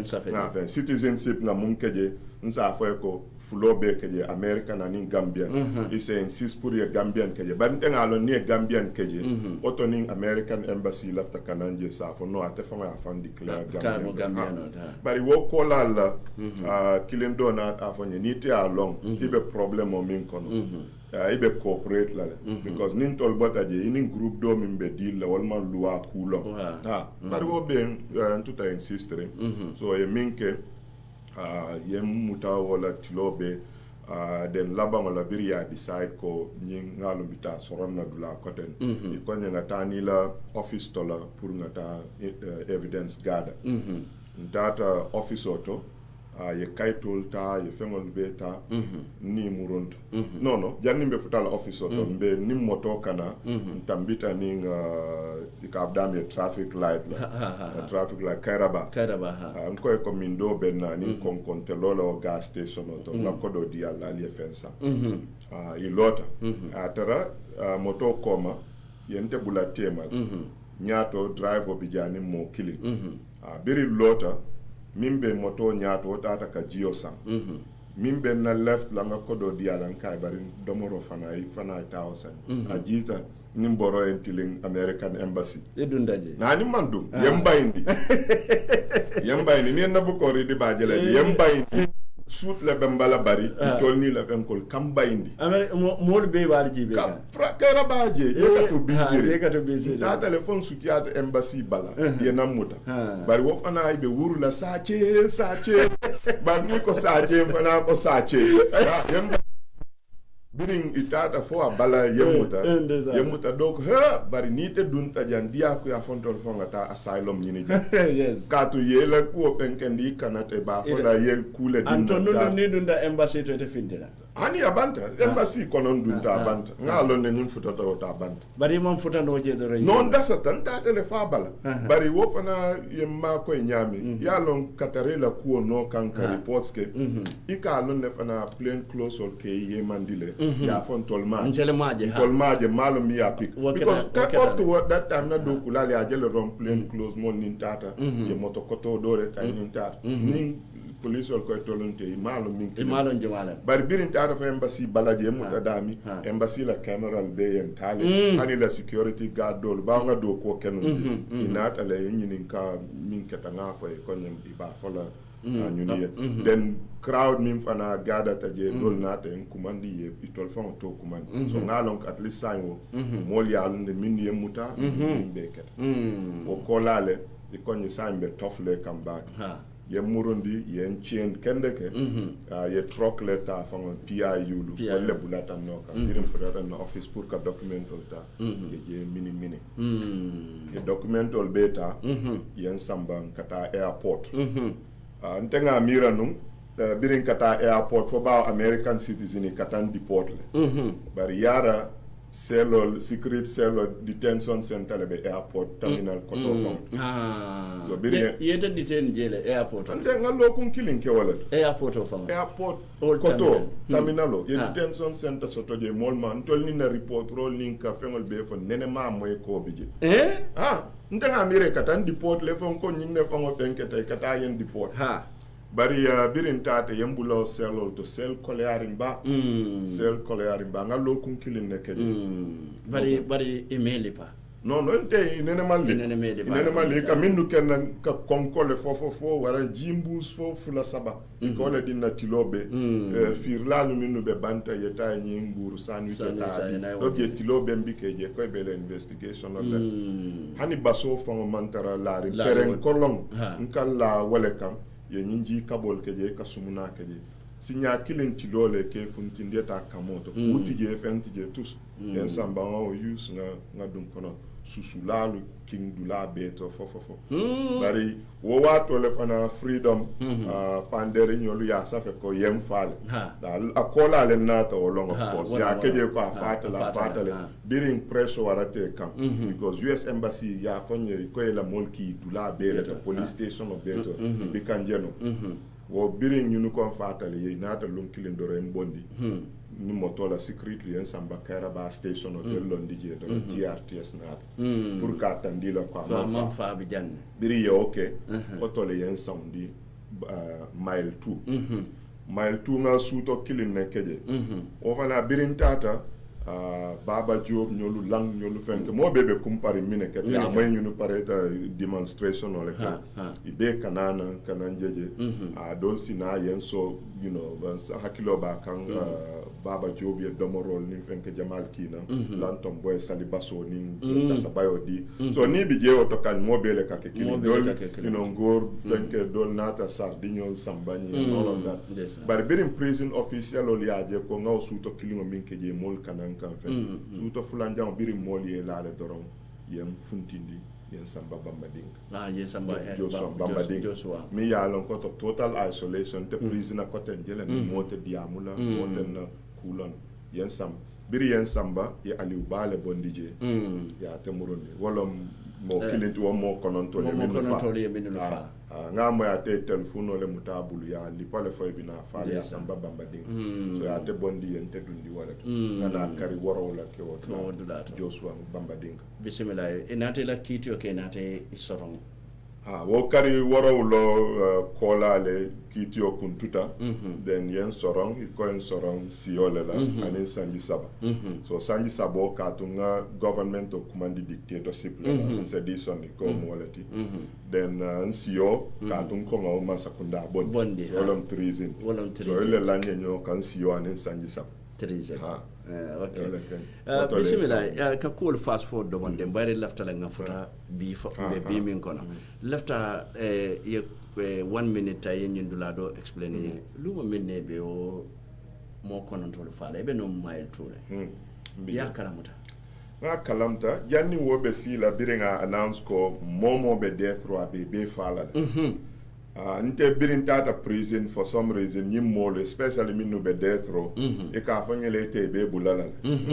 safe na fen citizenship na mun kaje nsa fo ko fulobe kaje America na ni Gambia ise insist pour ye Gambian kaje ban ngalo ni Gambian kaje oto ni American embassy lafta kananje sa fo no ate fama afan declare Gambian bari wo kola la kilendo na afanye ni te along ibe problem o min kono ibe cooperate la because nin tol botaje inin group do min be deal la walma luwa kulo bari wo ben tuta insistere so ye minke ye muta wala tilobe den labango la biri ya decide ko ñi ngalum bita soron na dula koten ko nga tani la office to la pour nga ta evidence gada data office auto ye kaytol ta ye fengol be ta ni murunta no janni be futal office auto be ni moto kana tambita ni ka abdam ye traffic light la traffic light kairaba ko ko mindo benna ni kon lolo gas station auto na kodo di alla li fensa ilota atara moto koma yente bula tema nyato drive obijani mo killing biri lota mimbe moto nyaato tata ka jio sang mimbe na left la nga kodo dialan kay bari domoro fana tawsan ajita nimboro entiling American Embassy edundaje nani mandum yembayndi ni na bu ko ridi bajele yembayndi suut le bembala bari tolni la fenkol kambayndi mol be wal jibe ka kera baje yekato bizire ta telephone sutiata embassy bala yena muta bari wo fana ay be wuru la sache bari ni ko sache fana ko sache biring itata fo bala yemuta donc bari ni te dunta jandia ko ya fontol fonga ta asylum nyini yes katu yela ko penkendi kanate ba fo la ye kule din antondo ni dunda embassy to te findela hani abanta embassy konon dunta abanta ngalo ne nim futata wota abanta bari mom futano je do non dasa tan ta tele fa bala bari wo fana yemma ko nyami ya lon katarela ko no kanka reports ke ikalon ne fana plain close or ke yemandile ya fon tolmaje malo mi apik because up to that time na do kulali ajele rom plain close mon nin tata ye moto koto dore tay nin tata nin police ko tolonte malo min jewala bari birin tata fa embassy balaje mo dami embassy la camera be yen tali ani la security guard dol ba nga do ko kenu inata le nyinin ka min ketanga fa ko nyem di ba fola then crowd min fana gada taje dol nata en kumandi ye itol fon to kumandi so ngalon at least sango mol yalunde min yemuta min be ket o kolale ikonyi sambe tofle come back ye murundi ye chien kendeke ye trok leta fon PIU lu wala bulata noka birim furata na office pour ka documental ta ye mini ye documental beta yen samban kata airport ntenga mira nung birin kata airport fo ba American citizen katan deport le bari yara selo secret selo detention center le airport terminal koto fon so birin yeta detain jele airport ntenga lokun killing ke wala airport of fon airport koto terminal ye detention center soto je molman tolni na report roll ninka fengol be fon nene ma moy ko bije ntenga mire katan deport le fon ko nyinne fon o fenkete kata yen deport bari birin tate yembulo selo to sel kolearing ba ngalo kun kilin ne keje bari emeli pa non nte nene mali ka mindu ken ka konkole fofo wara jimbus fo fula saba ko le dinna tilobe firlanu minnu be banta yeta nyi nguru sanu tata dobe tilobe mbikeje ko be le investigation of that hani baso fo mantara lari peren kolong nkalla wale kam ye nyinji kabol keje ka sumuna keje sinya kilin tilole ke funtindeta kamoto utije fentije tous en samba o use nga dum kono susulalu king dula beto fofofo bari wo wato le fana freedom pandere nyolu ya safe ko yem fal akola le nata o long of course ya keje ko fatale biring presso warate kam because US embassy ya fonye ko la molki dula beto police station of beto bikanjeno wo biring nyunu ko fatale ye nata lunkilin dore mbondi ni motola secretly en samba Kairaba station o del londi je do GRTS nata pour ka tandila ko ma fa bi janne biri yo okay otole yen soundi mile 2 nga suto kilin ne keje o fana birin tata Baba Job nyolu lang nyolu fenke mo bebe kumpari mine ket ya may nyunu pareta demonstration ole ka ibe kananjeje do sina yen so hakilo ba kan Baba Job ye domorol ni fenke Jamal Kina lantom boy Salibaso ni tasabayo di so ni bi je oto kan mobile ka ke kili dol you know ngor fenke dol nata sardinho sambani and all of that but birin prison official ol ya je ko ngaw suto kilimo min ke je mol kanan kan fe suto fulanjang birin mol ye laale doron yem funtindi yen Samba Bambading ye Samba Joshua mi ya lon ko to total isolation te prisoner ko ten jele mote diamula mote na kulon yen Samba biri yen Samba ye Aliou Bale bondije ya te murundi wala mo kilinti wo mo kononto ye minu fa nga mo ya te telefono le mutabulu ya li pale fo bina fa ya Samba Bambading so ya te bondi yen te dundi wala na kari woro la ke wo Joshua Bambading bismillah inate la kiti okay nate isorong wo kari woro lo kola le kiti o kuntuta then yen sorong ko en sorong siole la anin sanji saba so sanji sabo ka tunga government o command dictatorship la sedition ko molati then nsio ka tun ko ngaw masakunda bondi wolom treason so ile lanye nyo kan sio anin sanji saba treason okay bismillah ka cool fast forward do bonde bari lafta la ngafuta bi bi min kono lafta ye 1 minute tay nyindula do explain luma minne be o mo kono to faala be no mail tour ya kalamuta nga kalamta janni wobe sila birenga announce ko momo be death row be faala nte birin tata prison for some reason nyim molo especially minu be death row e ka fanyele te be bulala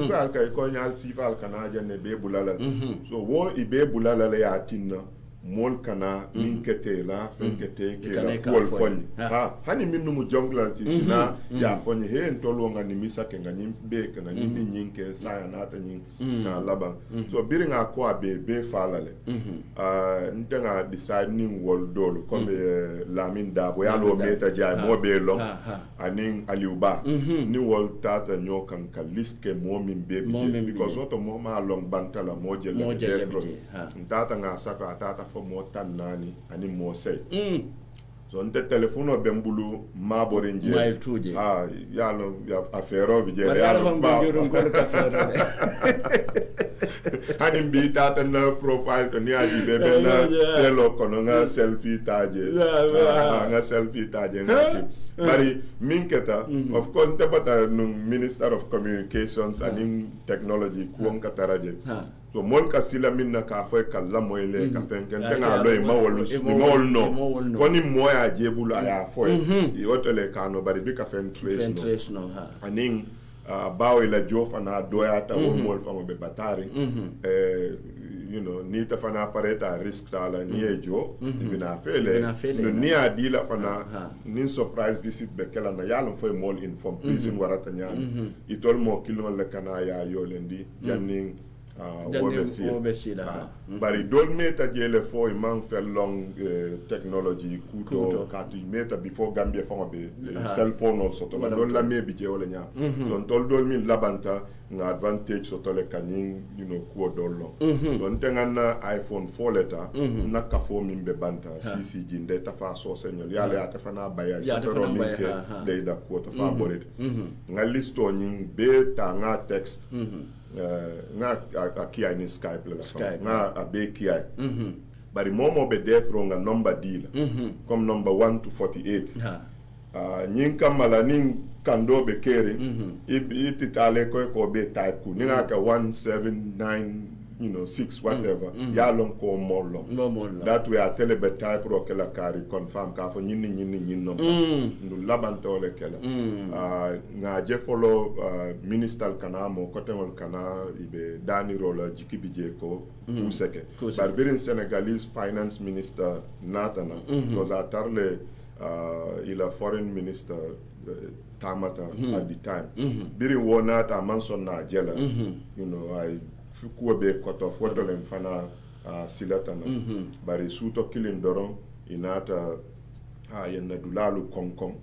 ko alka ko nyal sifal kana janne be bulala so wo i be bulala ya tinna mol kana min kete la fenkete ke la kol fonni hani minu mu jongla ti sina ya fonni he ntolo nga ni misa ke nga nyim be ke nga nyim nyinke saya nata nyin na laba so biringa ko be falale ntenga decide ni wol dolo comme Lamin Dabo ya lo meta ja mo be lo anin Aliou Ba ni wol tata nyokan ka list ke mo min be because oto mo ma long bantala mo je le tata nga safa tata mo tan nani ani mo sey so nte telefono bembulu maborinje mail tuje ya no ya afero bi je ya no ba jurun ko ka fero hani mbi tata na profile to ni adi bebe na selo kono nga selfie taje nga selfie taje ngati bari minketa of course nte bata no Minister of Communications and Technology kuon kataraje so mol ka sila minna ka fa kala moyle ka fenken tanga lo mawol no foni moya jebulu aya fo i hotele kano bari bi ka fen trace no aning bawo la jofa na doya ta o mol famo be batari you know ni ta fana pareta risk tala ni ejo bina fele no ni adila fana nin surprise visit be kala na yalon fo mol inform prison warata nyaan itol mo kilo le kana ya yolendi janning wobesila bari dol meta jele fo man fel long technology kuto katu meta before Gambia fo be cell phone also to dol la me bi je wala nya don dol min labanta nga advantage so to le kanin you know ko dollo don tengana iPhone 4 leta na ka fo min be banta CC jinde ta fa so senyol yale ata fana baya so fero min ke de da ko to fa boret nga listo nyin be ta nga text nga akia ni Skype la nga abe kia bari momo be death row nga number deal comme number 1 to 48 nyin kamala nin kando be kere ititale ko be type ku ninga ka 179 you know 6 whatever ya long ko mollo that we are telebe type ro kala kari confirm ka fo nyin no ndu labanto le kala nga je follow minister kana mo kotengol kana ibe dani rola jikibije ko useke barbirin Senegalese finance minister natana was atarle ila foreign minister tamata at the time birin wonata manson na jela you know I kuwa be koto fotolem fana silatana bari suto kilin doron inata yen na dulalu konkon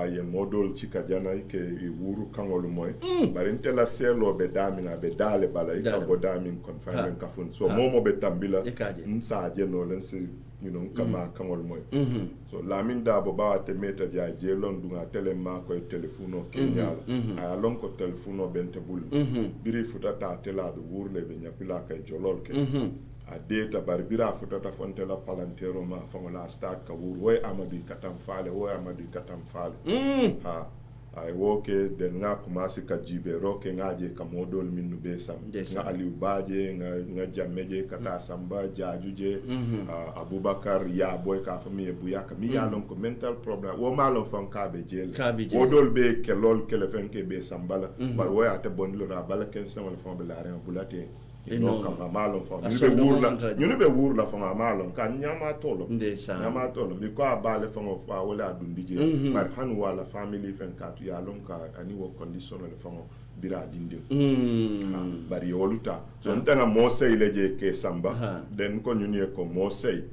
yen modol cika jana ke wuru kangolu moy bari ntela selo be damina be dale bala ka bo damin confinement kafun so momo be tambila nsa jeno len se kama kangol moy so lamin da bo ba te meta ja jelon dunga tele ma ko telefono kenyal a lon ko telefono bente bul biri futata tela be wurle be nyapila kay jolol ke a data bari bira futata fontela palantero ma fangola start ka wur woy amadu katam faale ha ay woke den nga commencé ka jibe roke ngaje ka modol minnu be sam nga aliou baje nga jammeje kata samba jajuje abubakar ya boy ka famille bu yak mi yalon ko mental problem wo malon fon ka be jel wodol be ke lol ke le fenke be sambala bar wo ya te bonlo ra bala ken sama fon be la ren bulate no kama malon fo ñu be wurla fo malon kan nyama tolo mi ko abale fo fa wala dundije mar han wala family fen ka tu ya lon ka ani wo condition le fo bira dinde bari woluta so ntana mo sey leje ke samba den ko ñu ne ko mo sey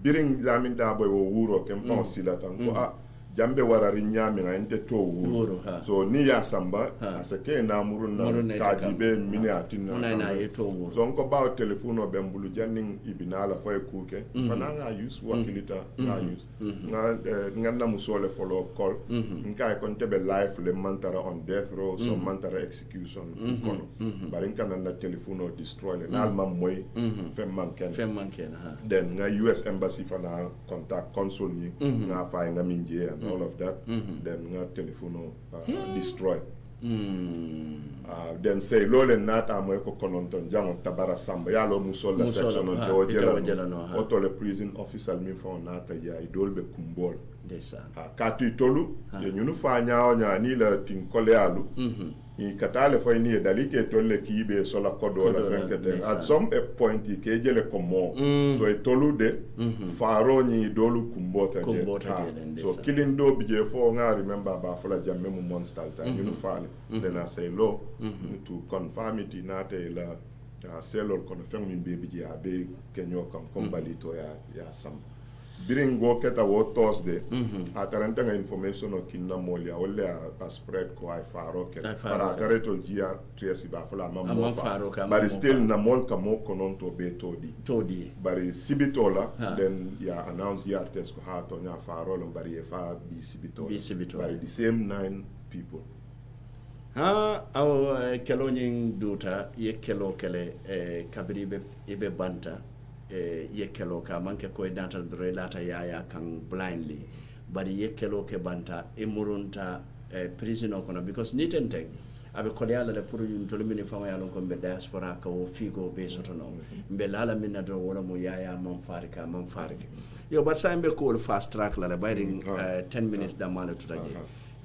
biring lamin da boy wo wuro kem fo silatan ko jambe warari nyami nga ente to wuru so ni ya samba asake na murun na kajibe mini atina na yeto wuru so nko bawo telefono be mbulu janning ibinala fo e kuke fana nga use wakilita nga use nga na musole follow call nka e kontebe life le mantara on death row so mantara execution kono bari nka na telefono destroy le nalma moy fem manken then nga US embassy fana contact consul ni nga fa nga minje all of that then nga telephone destroy then say lole nata mo ko kononton jango tabara samba ya lo musol la section on do jela auto le prison officer mi fo nata ya idolbe kumbol desan ka tu tolu ye ñunu fa nyaaw nya ni la tin kolealu i katale fo ni dalike tolle kibe so la kodo la fenkete at some point ke jele ko mo so e tolu de faro ni dolu kumbota je so killing do bije fo nga remember ba fo la jamme mu monster ta ñunu faale then I say lo to confirm it nate la selol kono feng min be bije abe kenyo kam kombalito ya sam biringo keta wo Thursday ataranta nga information o kinna molia wala a spread ko ay faro ke para atareto jia triasi ba fala mammo faro bari still na mol ka mo konon to be todi bari sibitola then ya announce ya test ko ha to nya faro lo bari e fa bi sibitola bari the same 9 people aw kelo nyin duta ye kelo kele kabiri be banta ye kelo ka manke ko datal bre lata yaya kan blindly bari ye kelo ke banta murunta prisoner kono because nitente abe ko yalla le pour yum to lumini fama yalla ko be diaspora ka o figo be sotono be lala minna do wala mo yaya man farika yo ba sambe ko fast track la bayring 10 minutes da mala tutaje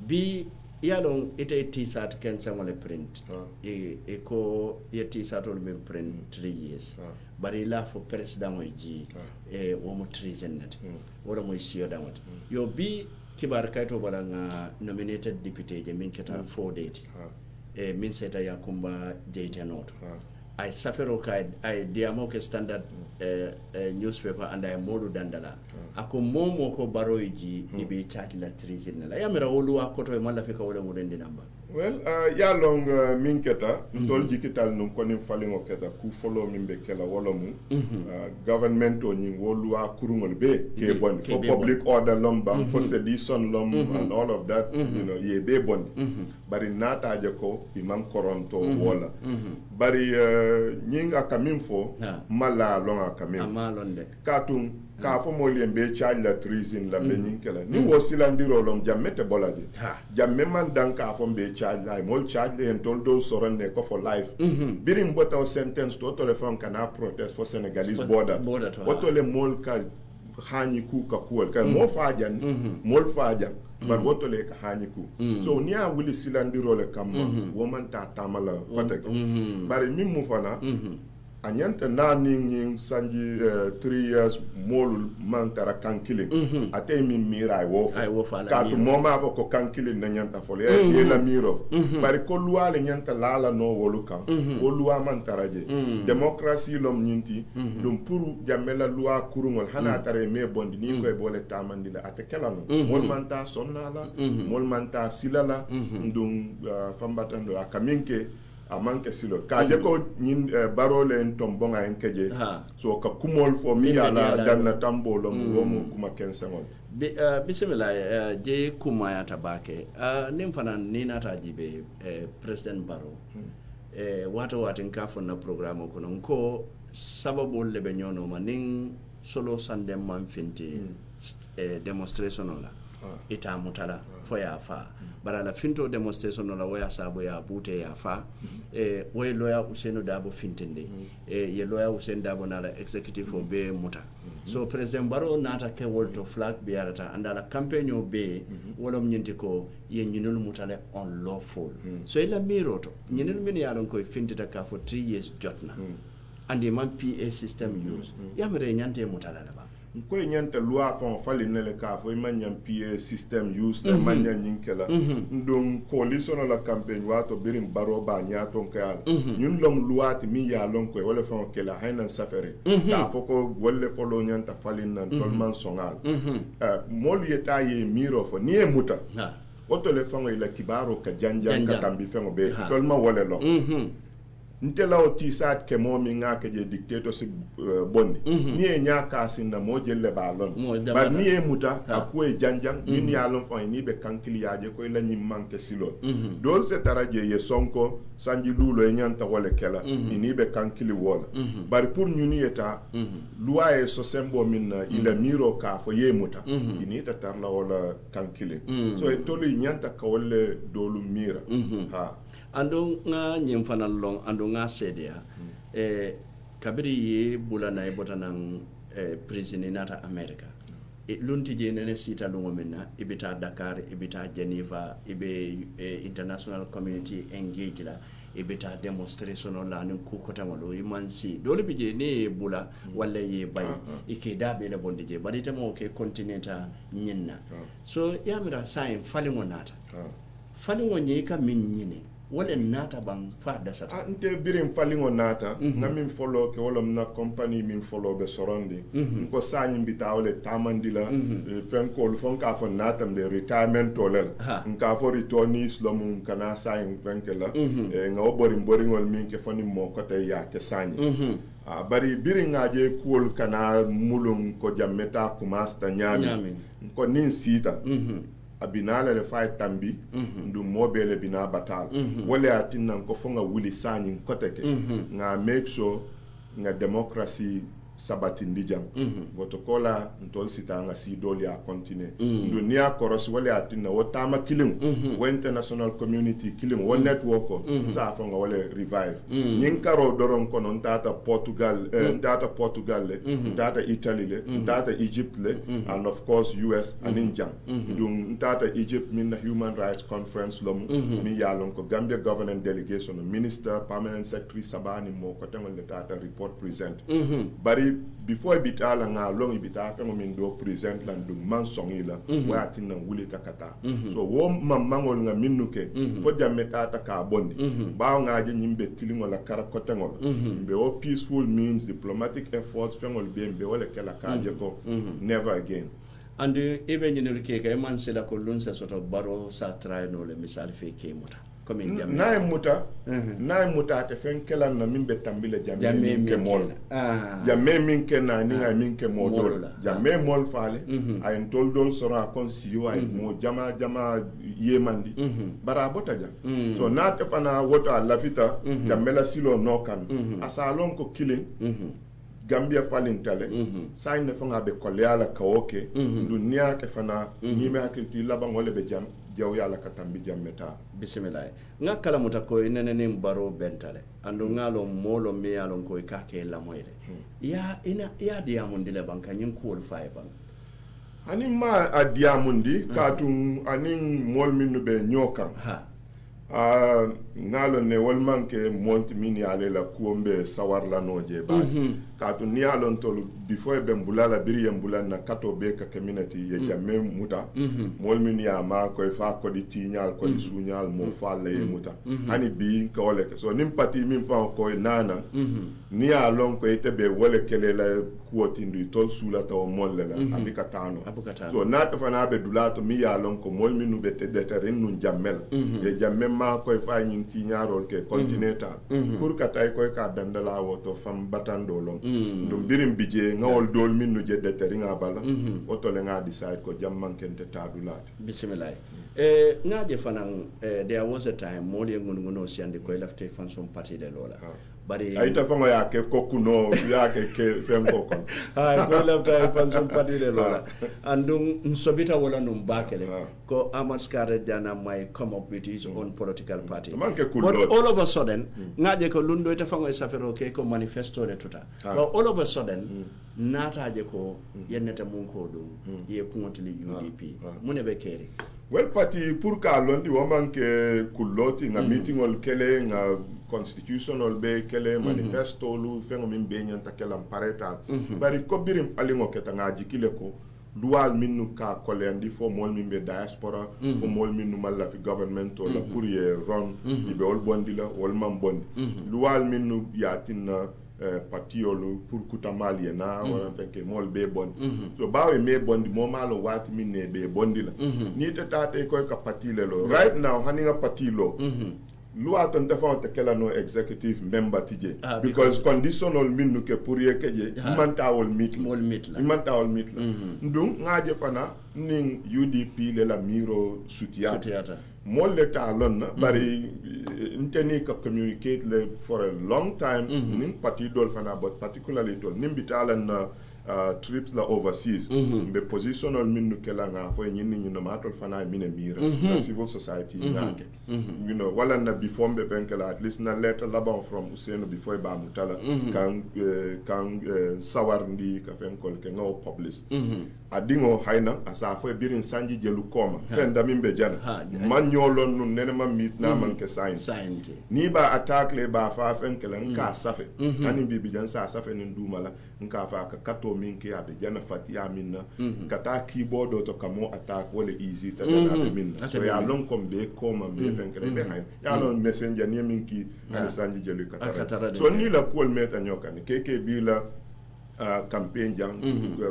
bi yalon ite t-shirt ken samole print e ko ye t-shirt ol be print 3 years bari la fo president o ji e wo mo treason net wala mo siyo damot yo bi kibar kayto bala nga nominated deputy je min keta 4 date e min seta yakumba date noto ay safero ka ay diamo ke standard newspaper and ay modu dandala ako momo ko baroji ibe chat la treason la yamira wolu akoto e mala fe ka wala mo rendi namba well ya long min keta tol jikital num konim falingo keta ku follow min be kala wala mu government o ni wolu akurungol be ke bon for public order lomba for sedition and all of that you know ye be bon bari nata je ko imam koronto wala bari nyinga kamin fo mala longa kamin amalonde katum ka fo mo lembe charge la treason la benin kala ni wo silandiro lom jammete bolaje jamme man dan ka fo be charge la mol charge en toldo soronne ko for life birim bota o sentence to telephone kana protest for Senegalese border woto le mol ka hani ku ka kuol ka mo fajan mol fajan bar woto le ka hani ku so ni a wuli silandiro le kam woman ta tamala kotek bari mim mu fana anyanta na ning sanji 3 years molul mantara kankilin ate min mira ay wofa ka to moma ko kankilin na nyanta fole e la miro bari ko luwa le nyanta lala no wolu kan o luwa mantara je democracy lom nyinti dum pour jamela luwa kurungol hana tare me bondi ni koy bole tamandi la ate kelano mol manta sonnala mol manta silala dum fambatando akaminke a manke silo kaje ko nyin barole en tombonga en keje so ka kumol fo mi ala danna tambolo mo kuma kensangol bismillah je kuma ya tabake nim fanan ni nata jibe president baro wato watin kafon na programo kono ko sababu lebe nyono maning solo sande man finti demonstration la ita mutala fo ya fa bara la finto demonstration la waya sabo ya bute ya fa way lawyer Ousainou Darboe fintinde ye lawyer Ousainou Darboe na la executive be muta so president Barrow nata ke wolto flag be yarata andala campaign o be wolom nyinti ko ye nyinul mutale on lawful so ila miroto nyinul min yalon ko fintita ka for 3 years jotna andi man PA system use yamre nyante mutala la ba ko nyanta loi fon fali nele ka fo manyam PA system use le manya nyinkela ndum coalition la campaign wato birim baro ba nyato kal ñun lom loi ti mi ya lon ko wala fon kela haynan safere da foko wolle folo nyanta fali nan tolman songal mol yeta ye miro fo ni e muta oto le fon ila kibaro ka janjan ka tambi fon be tolman wala lo ntela o ti sat ke mo mi nga ke je dictatorship bonni ni e nya ka sinna mo jelle ba lon ba ni e muta aku e janjang ni ya lon fon ni be kankili ya je ko la ni manke silon dol se taraje ye sonko sanji lulo e nyanta wala kela ni be kankili wala bari pour ni eta loi e so sembo min ila miro ka fo ye muta ni ta tarla wala kankili so e toli nyanta ka wala dolu mira ha ando nga nyemfana long ando nga sedia kabiri ye bulana e botanan prison nata America lunti je nene sita lungo menna ibita Dakar ibita Geneva ibe international community engage la ibita demonstration la ni kukota malo imansi dole bije ne bula walla ye bay ike dabe le bonde je bari tamo ke continenta nyinna so yamira sain falingo nata falingo nyika min nyine wala nata bang fa dasata ante birim falingo nata na min follow ke wala na company min follow be sorondi ko sañi bitawle tamandila fen ko fon ka fon nata be retirement tolel nka fo ritoni slomu kana sañ fenkela nga obori ngol min ke foni mo ko tay ya ke sañi bari biri ngaje kuol kana mulum ko jammeta kumasta nyami ko nin sita abinala le fay tambi ndu mobile bina batal wala atinna ko fonga wuli sani koteke nga make sure nga democracy sabati ndijam goto kola ntol sita nga si doli a continue ndu niya koros wala atinna wotama killing wo international community killing wo network sa fonga wala revive nyinkaro doron kono ntata Portugal ntata Italy le ntata Egypt le and of course US and India ndu ntata Egypt min human rights conference lom mi yalon ko Gambia government delegation minister permanent secretary sabani mo ko tangol le tata report present bari before bitala nga long ibita fengo min do present lan dum man songila wa tinna wuli takata so wo mamangol nga minnuke fo jamme tata ka bondi ba nga je nyimbe tilingo la kara kotengol be o peaceful means diplomatic efforts fengol be wala kala ka je ko never again and even in ke kay man sela ko lunsa soto baro sa try no le misal fe ke muta nae muta te fen kelan na min be tambile jamme min ke mol jamme min ke na ni ngai min ke modol jamme mol fale ay tol dol sora kon siyo ay mo jama yemandi bara bota jam so na te fana wota lafita jamme la silo no kan asalon ko killing Gambia falintale sai ne fanga be koleala kawoke dunia ke fana ni me akilti laba ngole be jam jaw yalla katambi jammeta bismillah nga kala muta ko inene nim baro bentale andu ngalo molo me yalon ko ka ke la moyde ya diamundi le banka nyin ko fay ban ani ma a diamundi katum ani mol minu be nyokan ngalon ne wol manke monti min yale la kuombe sawar la noje ba katu ni alon tolu before be mbulala biri mbulana na kato be ka community ye jamme muta mol min ya ma ko fa ko di tinyal ko di sunyal mo fa le muta hani bi ka wole so nim pati min fa ko nana ni alon ko ite be wole kele la kuoti ndu tol sula taw mol la abika tano so na ta fana be dulato mi ya alon ko mol min be te deterin nun jammel ye jamme ma koy fa ñing ti ñaarol ke continental pour ka tay koy ka dandala woto fam batando lon dum birim bije ngawol dol min no jedde teringa bala woto le nga decide ko jamman kente tadulat bismillah ngaje fanan there was a time modi ngun siande koy lafte fanson party de lola bari ayta fango ya ke kokuno ya ke fem kokon koy lafte fanson party de lola andum nsobita wala num bakele ko Amaskare Jana might come up with his own political party. But all of a sudden, ngaje ko lundo ita fango isafero ke ko manifesto de tuta. But all of a sudden, nata je ko yeneta munko do ye kuntili UDP. Mune be keri. Well, party pour ka londi woman ke kuloti nga meeting ol kele nga constitutional be kele manifesto lu fengo min be nyanta kala pareta. Bari ko birim falingo keta nga jikile ko luwal minnu ka kolendi fo mol min be diaspora fo mol minnu malla fi government o la pour ye ron ibe ol bondi la ol man bondi luwal minnu yatina patiolo pour kutamali na wala feke mol be bondi so bawe me bondi mo malo wati min ne be bondi la ni tate ko ka patile lo right now haninga patilo loi ton defon te kala no executive member tije because conditional minnu ke pour ye keje mantawol mitla ndum ngaje fana ning UDP le la miro sutiata mol le talon bari inteni ka communicate le for a long time ning parti dol fana but particularly dol nimbitalan trips la overseas be positional minnu kala nga fo nyinni no matol fana mine mira civil society ngake you know wala na before be benkala at least na letter laba from Useno before ba mutala kan sawar ndi ka fenkol ke ngo publish adingo haina asa fo birin sanji jelu koma fenda mimbe jana man nyolon nun nene ma mit na man ke sign ni ba attack le ba fa fenkala ka safe tani bibi jan sa safe nin dumala nka fa ka kato min ke abe jana fatia minna kata keyboard to kamo attack wala easy ta na minna so ya long kom be koma be fenkala be hain ya long messenger ni min ki ani sanji jelu katara so ni la kol meta nyoka ni keke bila campaign jang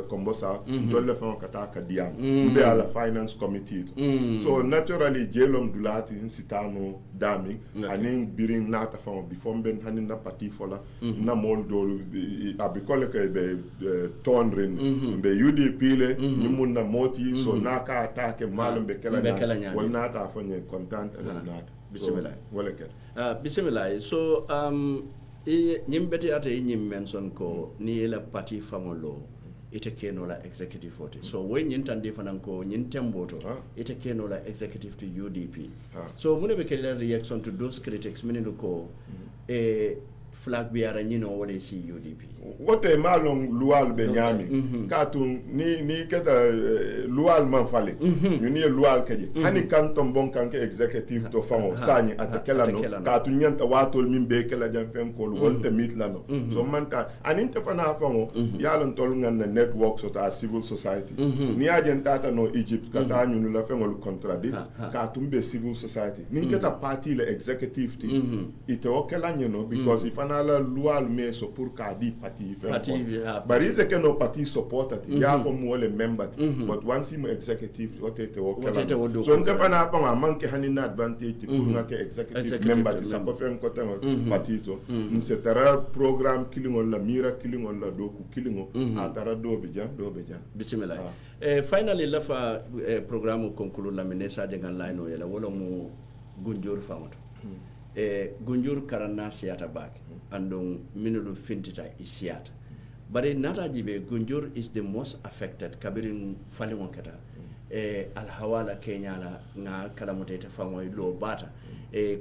kombosa dolle fa kata ka diam be ala finance committee so naturally jelom dulati sitano dami anin biring nata fa before ben hanin na party fola na mol dol abikole ke be tonrin be UDP le nimun na moti so na ka attack malum be kala wal nata fa ne content nata bismillah wala ke bismillah so nyimbeti ate nyim mention ko ni la party famolo ite keno la executive vote so when nyintandi fanan ko nyintemboto ite keno la executive to UDP so mune be kele reaction to those critics mininu ko flag biara nyino wole si UDP wote malong lual be nyami katun ni keta lual man fale ni lual keje hani kanton bon kanke executive to fango sani atakela no katun nyanta watol min be kala jam fen ko wolte mitla no so manta aninte fana fango yalon tol ngan network so ta civil society ni ajen tata no Egypt kata nyunu la fengo contradict katun be civil society ni keta party le executive ti ite okela nyino because ifana la lual me so pour ka di party but is a no party supported ya for more member but once him executive what it so ndefana pa ma manke hanina advantage pour ngake executive member ti sako fen ko tan party to nsetara program killing la mira killing la doku killing atara do bejan bismillah finally la fa programme conclure la menesa jangan line yela wala mu gunjur famoto gunjur karana siata bak andong minulu fintita isiata but nata jibe gunjur is the most affected kabirin falimo kata alhawala Kenya la nga kala mutete famo lo bata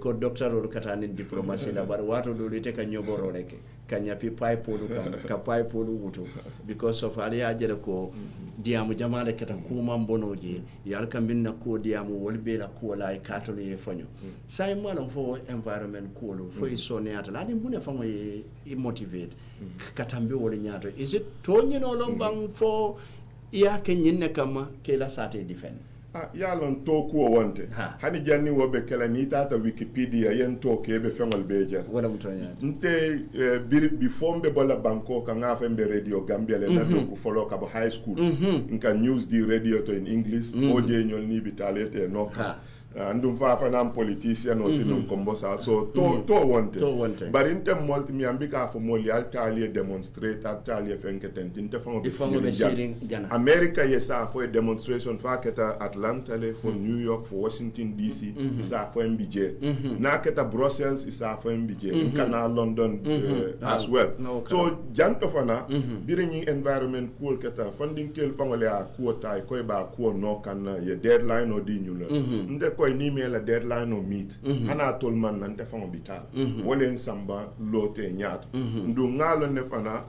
ko doctor ro kata ni diplomacy la bar wato do lite ka nyoboro reke kanya pi pipe lu ka pipe lu wuto because of ali ajere ko diamu jamale keta kuma bonoje yal kam minna ko diamu wolbe la ko la katolo e fanyo sai malon fo environment ko lo fo isoniata la ni mune fango e motivate katambe wol nyaato is it tonyi no lombang fo ya kenyinne kama ke la sate defend yalon to kuwo wonte hani janni wobe kala ni tata wikipedia yen to kebe fengol beja wala mutonya nte bi fombe bola banko ka ngafa mbe radio gambia le na do follow ka high school nka news di radio to in english oje nyol ni bitalete no andum fa nam politician o tinum kombosa so to wonte bari inte molti mi ambika fo moli altali demonstrate altali fenketen tinte fango be jana america yesa fo demonstration fa keta atlanta le fo new york fo washington dc isa fo mbj na keta brussels isa fo mbj kana london as well so janto fana biringi environment cool keta funding kel fango le a kuota ko ba ko no kan ye deadline o di nyula nde koy ni me la deadline o meet hana tol man nan te fango bital wolen samba lote nyaat ndu ngalo ne fana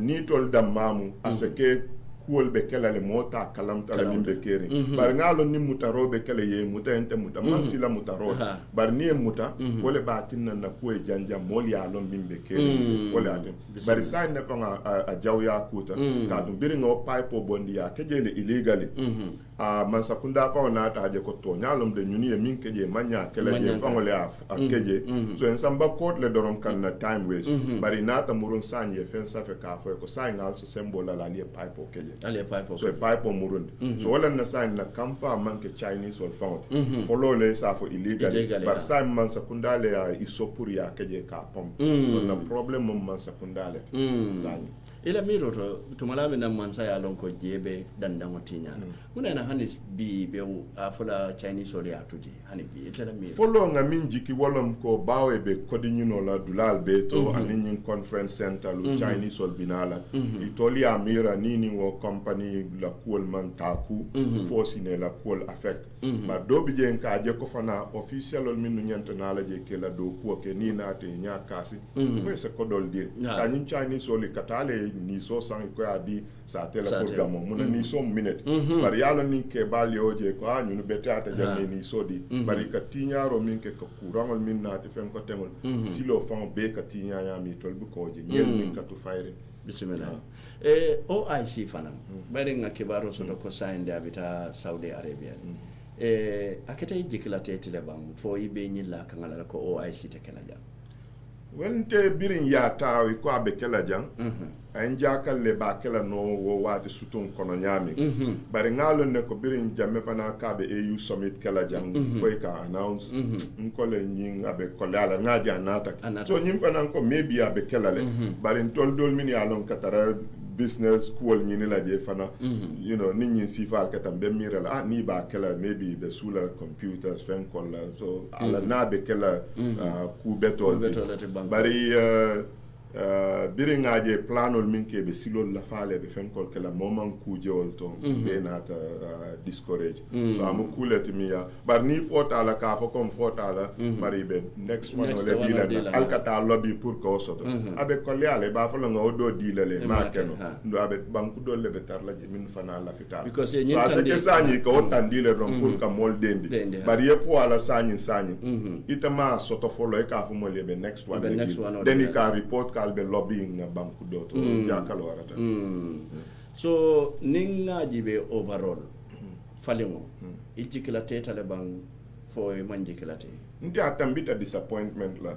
ni tol damamu asake kuol be kala le mota kalam tala nimbe keri bar ngalo ni mutaro be kala ye muta ente muta man sila mutaro bar ni muta wole batin na kuwe janja moli alon nimbe keri wole adem bar sign ne fanga a jawya kuta ka dum biri ngo pipe bondi ya kejele illegally man sakunda fa na ta je ko to nyalom de nyuni e min keje manya kala je fango le a keje so en samba court le doron kan na time waste bari nata murun sanye fen safe ka fa ko sign also symbol la le pipe o keje ale pipe so pipe o murun so wala na sign na kamfa man ke chinese wal found follow le sa fo illegal bar sign man sakunda le isopuri ya keje ka pom so na problem man sakunda le sanye ila miro to tumala na mansa ya lon ko jebe dandango tinya muna na hanis bi be afula chinese ori atuje hani bi itala miro follow nga min jiki wolom ko bawe be kodinino la dulal beto anin conference center lu chinese ol binala itoli amira nini wo company la cool man taku fosine la cool affect ba do bi jen ka je ko fana official ol min nyanta na la je ke la do ko ke ni na te nya kasi ko se ko dol dir ka ni chinese ol katale ni so sang ko adi sa tele pour gamo muna ni so minute bari yalo ni ke bali oje ko anyu no betata janne ni so di bari ka tinyaro min ke ko kurangol min na te fen ko tengol silo fan be ka tinya ya mi tol bu ko je nyel min ka to fayre bismillah OIC fanam bari nga kibaro so ko sainde abita Saudi Arabia aketa jikila tetele bang fo ibe nyilla kangala ko OIC te kala jam wente birin ya tawi ko abe kala jang en jakal le ba kala no wo wati sutun kono nyami bari ngalo ne ko birin jamme fana ka be EU summit kala jang foi ka announce ko le nyin abe ko la ngaja nata so nyim fana ko maybe abe kala le bari tol dol min ya lon katara business cool ni la je fana you know nit si fa ka tam be mira la ni ba kala maybe be sula computers fen ko la so ala na be kala ku beto bari biri ngaje planol min ke be silol la faale be fen kol kala moment ku jewol to be nata discourage so am kuleti miya bar ni fota la ka fo kom fota la bari be next one ole dilana alkata lobby pour ko soto abe kolyale ba fa nga odo dilale ma keno ndo abe banku do le betar la min fana la fital because so ase ke sani ko tandile ron pour ka mol dendi bari ye fo ala sani itama soto fo lo e ka fo mo le be next one then you can report kalbe lobbying na banku do to jakalo warata so ninga jibe overall falingo ijikila tetale bang fo manjikila te ndi atambita disappointment la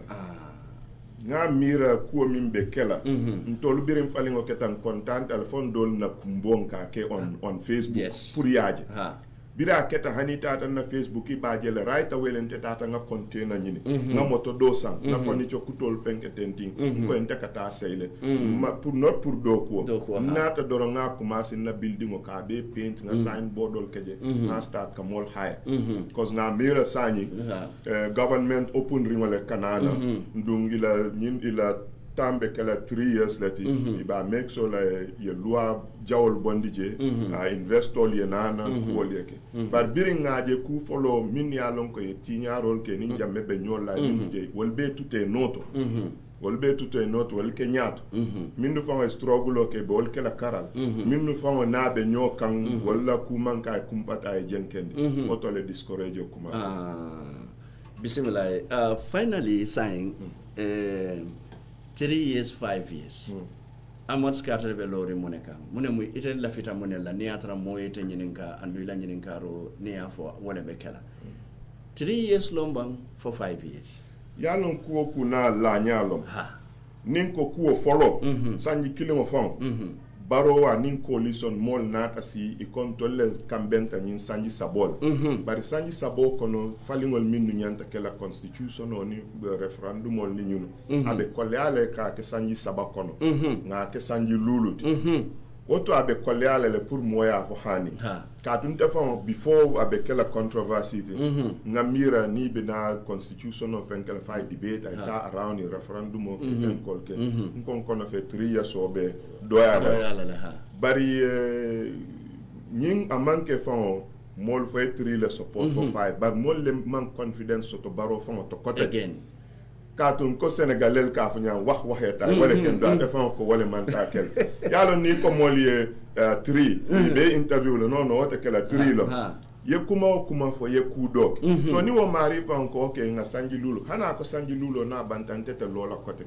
nga mira kuo mimbe kela ntolu birim falingo ketan content telefon dol na kumbon ka ke on Facebook pour yaje bira keta hani tata na Facebook i bajele right away lente tata nga container nyini nga moto dosan na foni cho kutol fenke tenting ko ente kata seile pour not pour do nata doro nga commencer na building o ka be paint nga signboard ol keje nga start kamol high cause na mira sani government open ringole kanana ndungila nyin ila tambe kala 3 years lati iba make so la ye loi jawol bondije investol ye nana ko leke bar biringa je ku follow min ya lon ko ye tiñarol ke nin jamme be nyola ni je wolbe tuté noto wol be tuto not wol ke nyaato minnu fango struggle ke be wol ke la karal minnu fango na be nyokan wala kuman ka kumpata e jenkende oto le discourage kuma bismillah finally saying 3 years 5 years amat skata be lori moneka mu ite la fita monella ni atra moyete nyininka andu ila nyininka ni afo wala be kala 3 years lombang for 5 years yalon kuo kuna la nyalom nin ko kuo folo sanji kilimo fon baro wa nin coalition mol nata si e contrôle kambenta nin sanji sabol bari sanji sabo kono falingol minnu nyanta ke la constitution oni referendum ol ni nyunu abe kolle ale ka ke sanji sabakono nga ke sanji luluti oto abe kolle ale le pour moya fo hani ka tun defon before abe ke la controversy nga mira ni be na constitution of enkel fight debate ta around the referendum o fen kolke nkon kono fe 3 years obe doyala bari nying amanke fon mol fo 3 le support for 5 but mol le man confidence to baro fon to kote again katun ko senegalel ka fanya wax waxeta wala ken do defan ko wala man ta kel yalo ni ko moliye 3 be interview le non wota kala 3 lo ye kuma fo ye kudo so ni wo mari pan ko ke nga sanji lulu hana ko sanji lulu na bantante te lola kote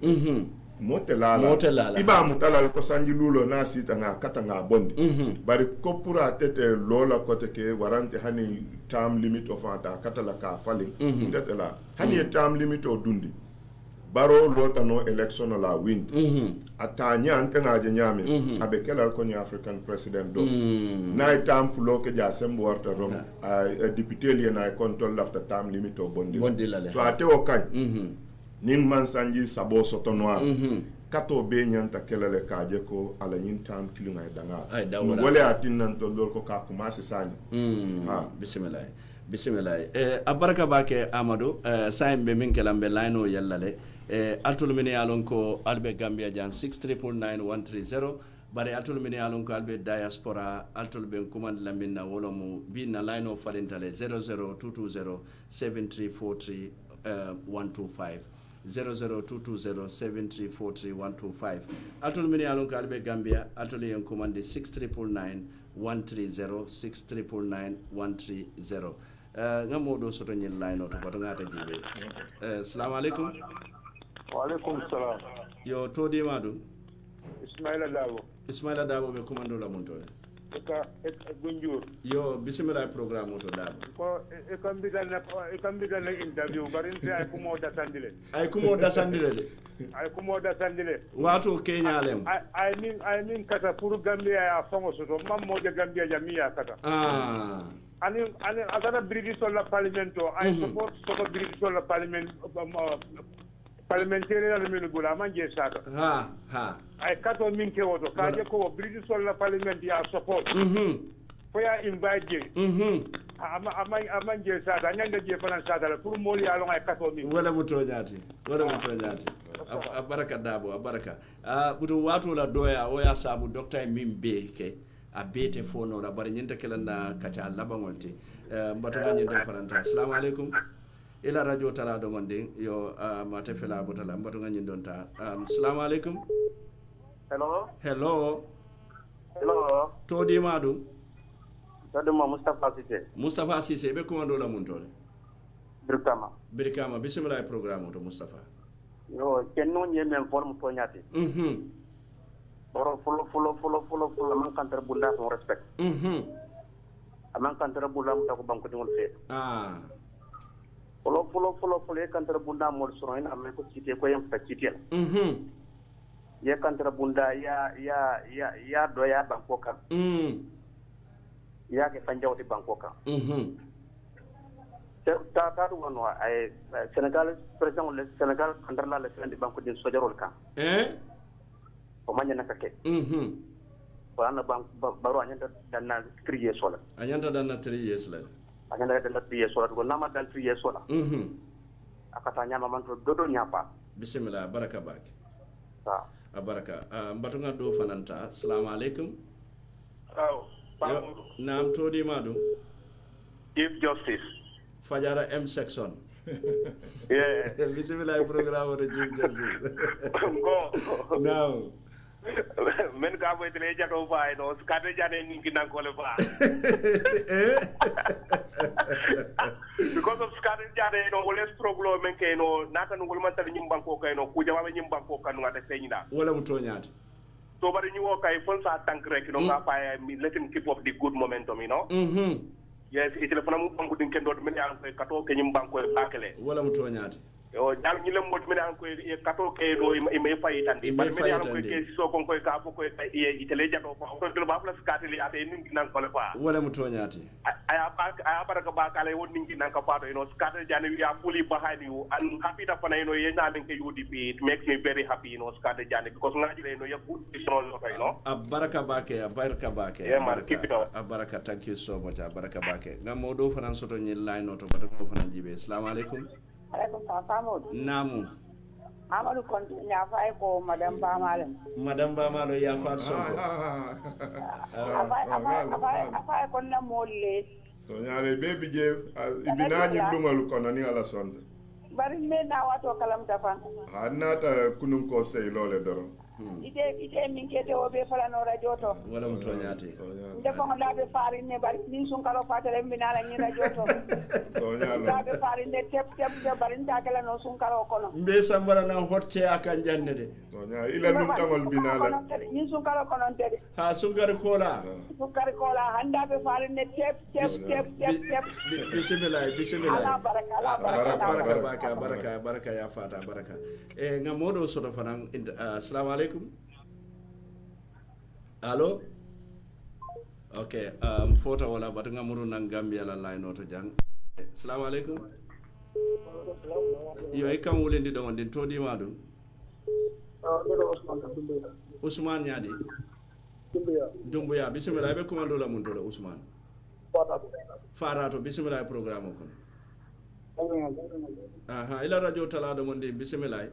motelala iba mutala ko sanji lulo na sita nga kata nga bondi bari ko pura tete lola kote ke warante hani term limit of anta kata la ka falling tete la hani term limit o dundi baro lota no election la win atanya ante nga je nyame abe kala ko ni African president do na term fulo ke ja sembo warta rom a député li na control after term limit o bondi so ate o kan nin man sanji sabo soto noir kato be nyanta kelele kaje ko ala nyin tam kilinga danga wole atin nan to lol ko ka kuma sisani bismillah abaraka bake Amadou saimbe min kelambe line yallale altul min yalon ko albe Gambia jan 6399130 bare altul min yalon ko albe diaspora altul ben command laminna wolo mu binna line o farintale 00220 7343 125 002207343 altul min yalon ko albe Gambia altul yen commande 6399130 6399130 ngamodo soto nyel line o to bato ngata jibe assalamu alaikum wa alaikum salam yo todi madu Ismaila Dabo be commando la montore ka gunjur yo bismillah programme to Dabo ko e kambida na interview barin te ay kumo da sandile de ay kumo da sandile wato Kenya lem I mean kata pour Gambia ya fongo soto mammo de Gambia jamia kata ani agada British la parlamento I support so British la parliament parliamentarian la min gula manje saka ay kato min ke woto kaje ko British la parliament ya support fo ya invite ama je saka nyanga je fanan saka la pour moli alon ay kato min wala muto nyati abaraka Dabo abaraka buto wato la doya o ya sabu docteur min be ke a bete fono la bari nyinta kelanda kacha labangolti mbato nyinta faranta assalamu alaikum ila radio tala do gonde yo mate fela botala mbato nyin donta assalamu alaikum hello todi madu ma Mustafa Cissé be commando la montole Brikama bismillah programme to Mustafa yo kenno nyemen forme to nyati boro fulo man kantar bunda son respect aman kantar bunda mu ta ko banko dingol fe fulo e kantar bunda mo so ina amen ko cité ko yam fa cité ye kantar bunda ya do ya banko kan ya ke fanjawti banko kan ta do wono ay Sénégal président le Sénégal kantar la le di banko din sojarol kan o manya nakake wana baro anyanta danna 3 years wala anyanta danna 3 years la anyanta danna 3 years wala ko nama dan 3 years wala akata nyama man to dodo nyapa bismillah baraka baki baraka mbatunga do fananta assalamu alaikum Yo, nam todi madu Chief Justice Fajara M section Yeah. Bismillah program to Chief Justice. Go. Now. Men ka boy tele jato fa no skate jane ni kinan ko le fa. Because of skate jane no wala struggle men ke no nata no man tan nyim banko kay no ku jama nyim banko kan ngata feñida. Wala mu toñaati. So bari ñu wo kay fon sa tank rek no nga fa let him keep up the good momentum, you know. Yes, it telephone mu banko din kendo men ya ko kato ke nyim banko e bakele. Wala mu toñaati. O dal ñi lem mot men an ko e kato ke do e me fay tan di men an ko ke so kon ko ka ko e itele jato ko ko do ba plus kateli ate ni nan ko le fa wala mu toñati aya baraka ba kala won ni nan ka pato scatter jani we are fully behind you and happy that fana ye na len ke UDP. It makes me very happy scatter jani because ngaji le ya good vision baraka bake yeah man, keep it up. Baraka, thank you so much. Baraka bake ngam do fana soto ñi line auto ba ko fana jibe. Assalamu alaikum. Namu. Amadou Konte ñafa ko madame Bamalem. Madame Bamalo ya fa so. Afa ko na molle. So ñaare baby je ibina ñi lungal ko nani ala sonde. Bari me na wato kalam tafan. Hanata kunun ko sey lole doro. Ite min kete o be fala no radio to. Wala mu toñati. Defo la be fari ne bari min sun kala fatale mbina la ni radio to. So ñalo. La be fari ne tep bari nda kala no sun kala kono. Mbe sambara na hotche aka janne de. So ñaa ila lum tamal binala. Min sun kala kono tede. Ha sungar kola. Sungar kola handa be fari ne tep. Bismillah. Baraka ya fata baraka. Ngamodo soto fanan assalamu alaikum. Allo. Okay, photo wala bat ngamuru nang Gambia la line auto jang. Assalamu alaikum. Yo e kam wulendi do wonde todi madu. Usman nyadi. Dumbuya bismillah be komando la mun do Usman. Farato bismillah programme kon. Aha ila radio talado monde bismillah.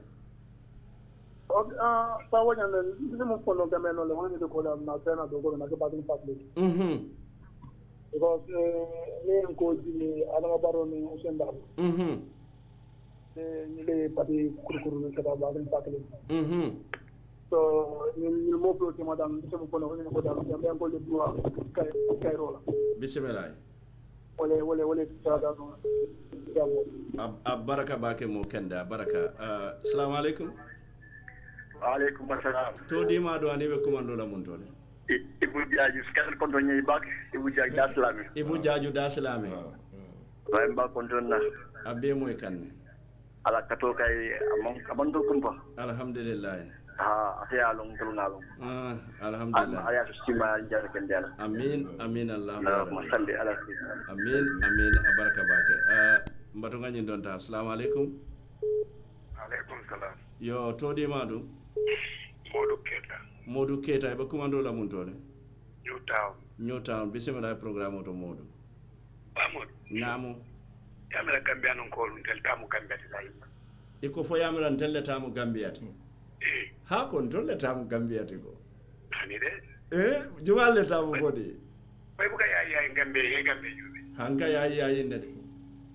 Pawa nyane ndimo kono gameno le wani ko la na tena do go na ke badin public. Because ne ko jini ala baro ni usenda. Ni le pati kurukuru ne ka badin public. So ni mo pro ke madam ndimo kono ni ko da ya ko le duwa kay rola. Bismillah. Wale sada no. Baraka bake mo kenda baraka. Assalamu alaikum. Alaikum assalam. To di ma do ani be komando la mun tole. Ibu jaaju skal kondo ñi bak ibu jaaju daslami. Ibu jaaju daslami. Way mba kondo na. Abbe moy kanne. Ala kato kay amon do kumpa. Alhamdulillah. Asiya long tulungalong. Alhamdulillah. Aya sima jar kendela. Amin Allah. Masalli ala Amin baraka bake. Mbato ngani donta. Assalamu alaikum. Alaikum salam. Yo to di madu. Modu Keta be komando la mun tole. Newtown bismillah programme to Modu. Amod. Namu. Yamela Gambia non ko tel tamu Gambia tay. Iko fo yamela tel tamu Gambia. Ha kon tolle tamu Gambia ko. Ani de. Jumal tamu fodi. Bay buka ya Gambia jubi. Hanga ya inde de.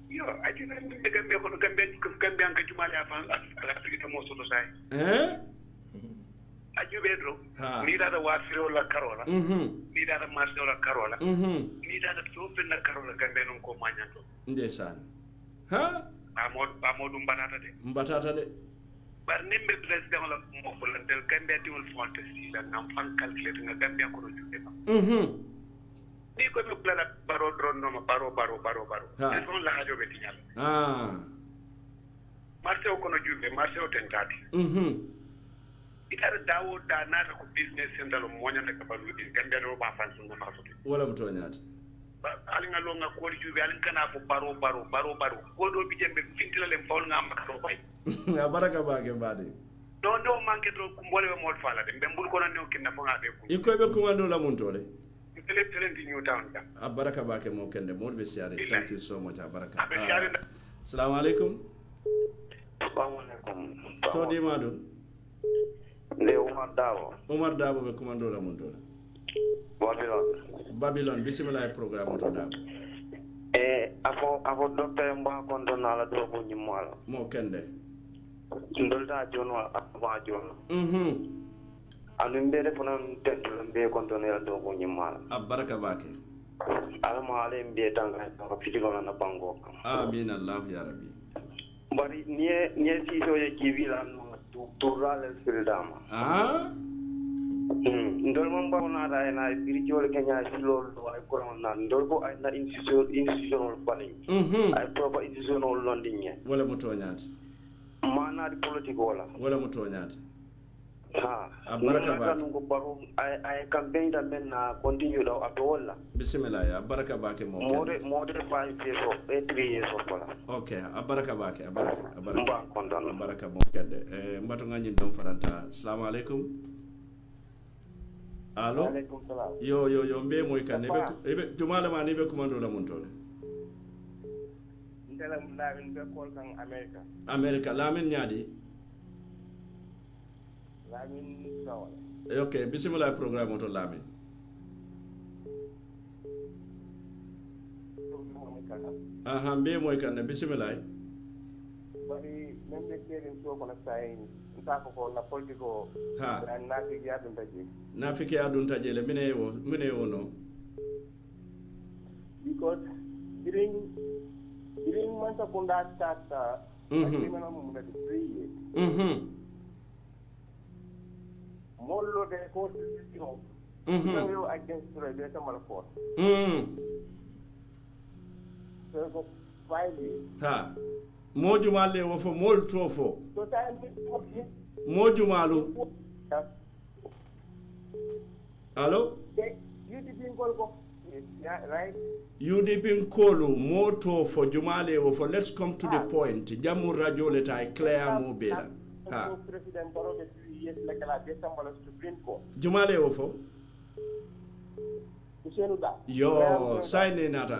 Yo ajina de Gambia ko Gambia ka jumal ya fa ala to mo soto say. Ajubedro ni dada wasiro la karola ni dada masdo la karola ni dada tope na karola gambe non ko manyato ndesan ha amodu mbatata de bar nimbe president la mo fulantel gambe tiwol fonte si la ngam fan calculer nga gambe ko do jubbe ba ni ko mi plana baro dron no baro e son la hajo be tinyal marché ko no jubbe marché o tentati itara dawo da nata ko business sendalo monya ne kabalu di gambia do ba fan sunna ma foto wala mto nyati ali nga longa ko di jubi ali kana fo baro ko do bi jembe fintila le fawl nga am ko fay ya baraka baake baade do manke do ko mbole mo fala de be mbul ko na ne o kinna fo nga be ko iko be komando la mun tole tele di Newtown da baraka baake mo kende mo be siare. Thank you so much baraka. Assalamu alaikum. To di madu Le Omar Dabo be komando la mun tole. Babylon. Bismillah programme to Dabo. Ako docteur mba kondo nala do ko nyimala. Mo kende. Ndolta jono aba jono. Anu mbere fona tento mbe kondo nala do ko nyimala. Abaraka bake. Alama ale mbe tanga ko fitilo na bango. Amin Allah ya rabbi. Bari nie si so ye kivila no turale sirdama. Ndol mom ba na da na spiritual kenya silo ay ko na ndol ko ay na institutional planning ay proper institutional london wala mutonyati mana di political wala mutonyati baraka ba ko baro ay campaign da men na continue da atola bismillah ya baraka ba ke mo more 5 years of 3 years of wala okay baraka ba ke baraka mo kende mbato ngani ndom faranta assalamu alaikum. Allo yo mbe moy kan ebe jumala ma ni be commando la montole ndela lamin be kol kan america lamin nyaadi lamin sawal okay bismillah programme to lamin mbe moy kan bismillah bari membe keren so kono sai ko la politiko nafiki adun taje le mine wo no because during month of kunda start agreement mo na 3 years mollo de ko no against the regulation malfor so go 5 years mojumale wo fo mol tofo mojumalu allo UDP kolu moto fo jumale wo fo let's come to the point jamu radio le tay clair mo bela president baro de yes la kala décembre supreme court jumale wo fo yo sign nata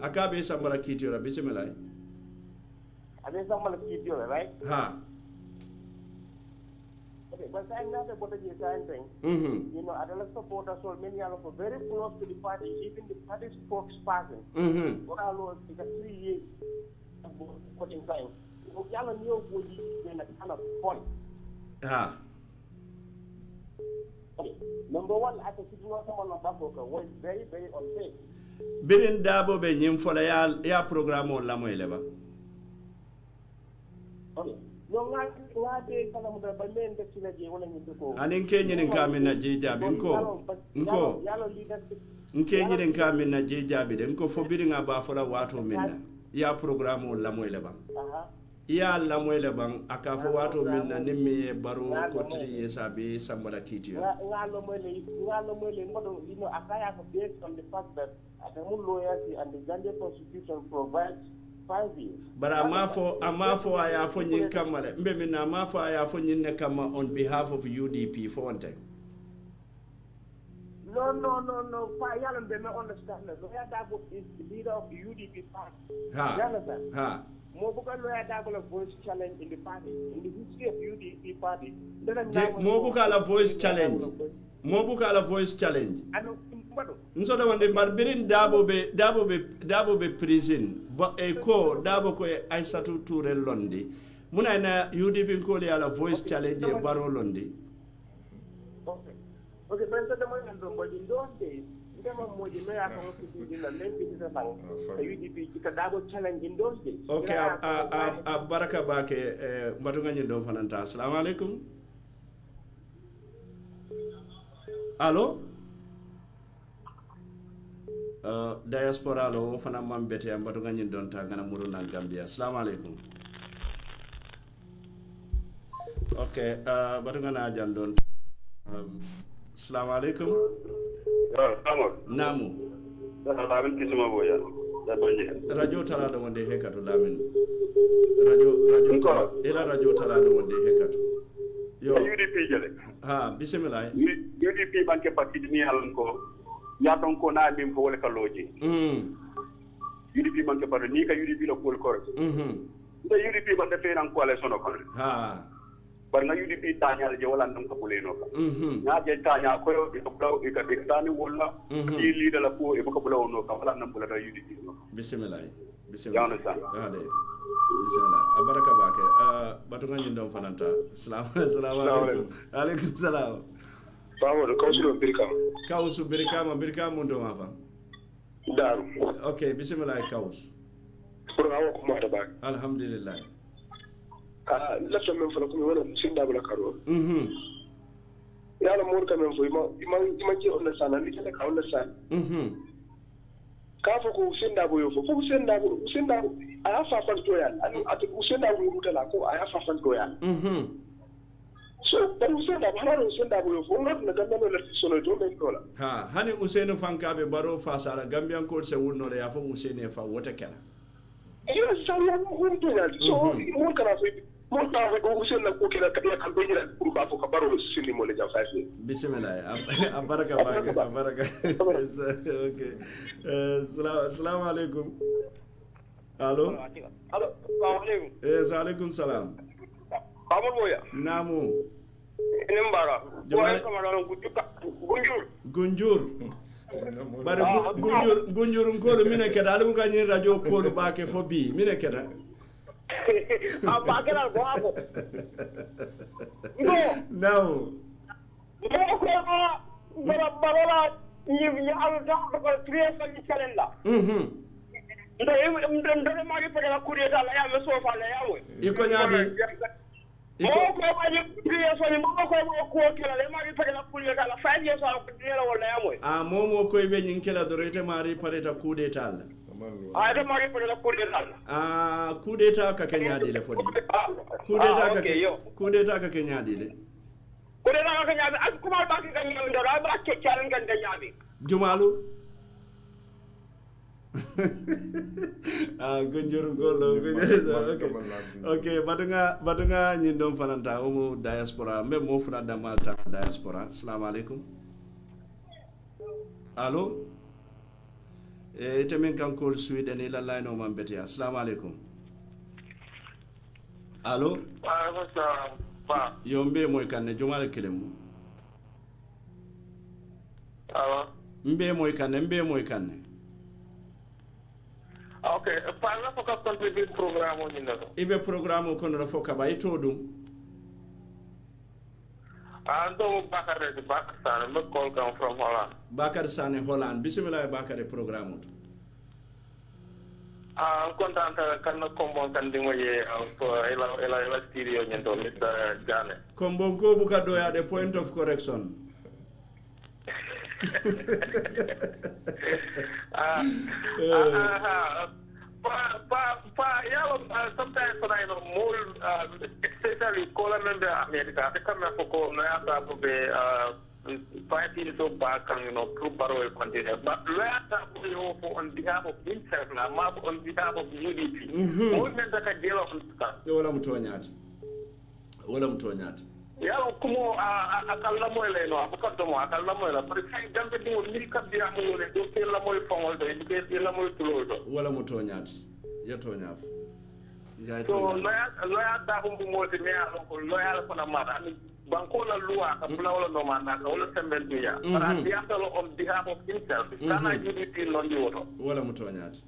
akabe sambara kitira bismillah abe sambara kitira right but I'm not about the same thing. You know, I don't support us all. Many are very close to the party, even the party spokesperson. What I know is 3 years putting time. Y'all knew what you in a kind of point. Okay. Number one, I think it's not someone on Bafoka was very, very unsafe. Birin dabo be nyim fola ya programme on la moy leba. Okay. anin keñinen kamin na jeejaabi nko keñinen kamin na jeejaabi de nko fo biriŋa baa fola waato min na ya programme o lamoy le baŋ iya lamoy le baŋ a ka fo waato min na niŋ mi ye baro kotiri ye saabi sambala kiitiyo but amafo aya fo nyin kamale mbe min amafo aya fo nyin ne kama on behalf of UDP for one time. No. Yalan be me understand. Lawyer Dabo is the leader of the UDP party. You understand? Mobuka Lawyer Dabo a voice challenge in the party, in the history of UDP party. Mobuka la voice challenge. Mobuka la voice challenge. Nsoda wande mbar birin dabo be prison ba e ko dabo ko e Aissatou Touré londi muna na UDP ko le ala voice challenge e baro londi okay ben so dama ngam bo in those days ndema moji no ya ko ko dina lempi dina bang UDP ka dabo challenge in those days okay a baraka bake mbatu ngani do fananta assalamu alaikum allo diaspora lo fana mambete ambatu ngani don ta ngana muru na Gambia assalamu alaikum okay batu ngana jan don assalamu alaikum namu lamin kisuma boya da banje radio tala do wonde hekatu lamin radio tala ila radio tala do wonde hekatu yo UDP jale bismillah UDP banke parti ni halon ko ya don ko na min fo wala kaloji UDP banke parti ni ka UDP lo kol kor nda UDP bande fe nan coalition ko bar na UDP tanya je wala ndam ko buleno ka na je tanya ko yo ko bulaw e ka tani wala di li dala ko e ko bulaw no ka wala ndam bulata UDP no bismillah yana sa ade bismillah abaraka bake batunga nyindom fananta assalamu alaikum salam Bravo, Kausu birika mundo mafa. Daru. Okay, bismillah Kausu. Pour awo ko mata ba. Alhamdulillah. La femme fa ko wala sinda bala karo. Yalla mo ka men fo ima je on sana ni kala ka on sana. Ka fa ko sinda bo yo fo sinda aya fa fa to yan ati sinda bo yo kala ko aya fa fa to yan. So dan usenda baharo usenda bo fo ngot na gamba la solo to men dola ha hani Usainu fankabe baro fa sala gambian ko se wonno le ya fa Usainu fa wota kala iyo sala mo to ya so mo kana so mo ta ko Usainu ko kala ka campagne la pour ba fo ka baro sini mo le ja fa bismillah abaraka baraka okay assalamu alaikum allo assalamu alaikum alaikum salam Amul moya namu Nimbara Jomare Gunjur Bari Gunjur ngolo mine keda alimu kanyi radio kolu bake fo bi mine keda Abake la boabo No Barola ni alda ko triesa ni kalenda ndo mari pega kureta la ya meso fa la yawe iko nyaadi ko ma ni triesa ni mo ko kala le mari pega la kureta la 5 years ala ko dira wala yawe momo ko be nyin kala dorete mari pareta kudeta la de mari pega la kureta la kudeta ka kenyaadi le fodi kudeta ka kenyaadi le kureta ka kenyaadi ak kuma ba ka kenyaadi ndo ba ke chalan kan kenyaadi Jumalu Gunjur ngolo okay badunga nyindom fananta umu diaspora mbe mo funa damata diaspora assalamu alaikum allo temen kan call Sweden ila line o mambeti assalamu alaikum allo pa yombe moy kanne Jumala kilemu mbe moy kanne Okay, parla foka contribute programme ni ndako. Ibe programme ko no foka bay to dum. Ando Bakar Sane, me call come from Holland. Bakar Sane Holland. Bismillah Bakar programme. Content kan kombo kan dimo ye ela studio nyento Mr. Jane. Kombo ko buka doya the point of correction. Sometimes when I know more, especially Colombian America, they come up for fighting so back and prove barrel continue. But where on behalf of himself, on behalf of UDP, movement that can deal with stuff. Wala mtonyati. Yalo kumo akalla moy le no abakato mo akalla moy la parce que jambe dingo ni kabira mo le do ke la moy fongol do ke la moy tulo do wala mutonyati ya tonyaf so loya da ko mo te me alo ko loya ko na mata ni banko la loi ka bula wala no manda ka wala sembel biya para dia to on behalf of himself kana UDP non di woto wala mutonyati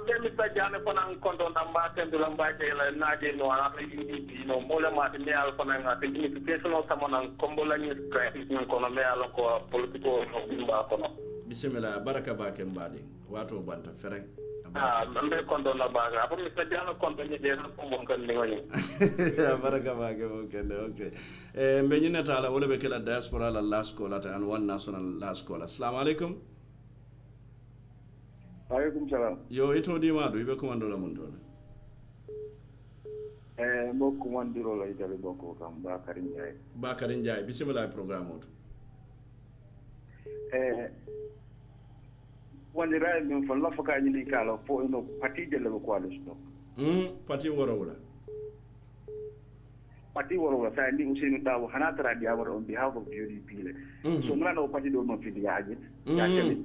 Mimi sajane kona nkondo namba tendo lamba la naje no ana UDP no mola mati me al kona ngati unification no samona kombola ni stress ni kono me al ko politiko no bimba kono bismillah baraka bake mbadi wato banta fereng mbe kondo na baga apo mi sajane kondo ni de ko mon kan ni woni baraka bake okay mbe nyina tala wala be kala diaspora la laskola ta an one national laskola assalamu alaikum Alaikum salam. Yo ito di madu ibe komando la mundo. Mo komando la itali boko kam Bakari Njai. Bismillah programme oto. Wani ray min fon la foka ni kala fo ino parti de la ko alo parti wala. Parti wala sa ndi Usainu Dawo hanatara dia wara on behalf of UDP le. So ngana no parti do no fi dia ajit. Ya kemi.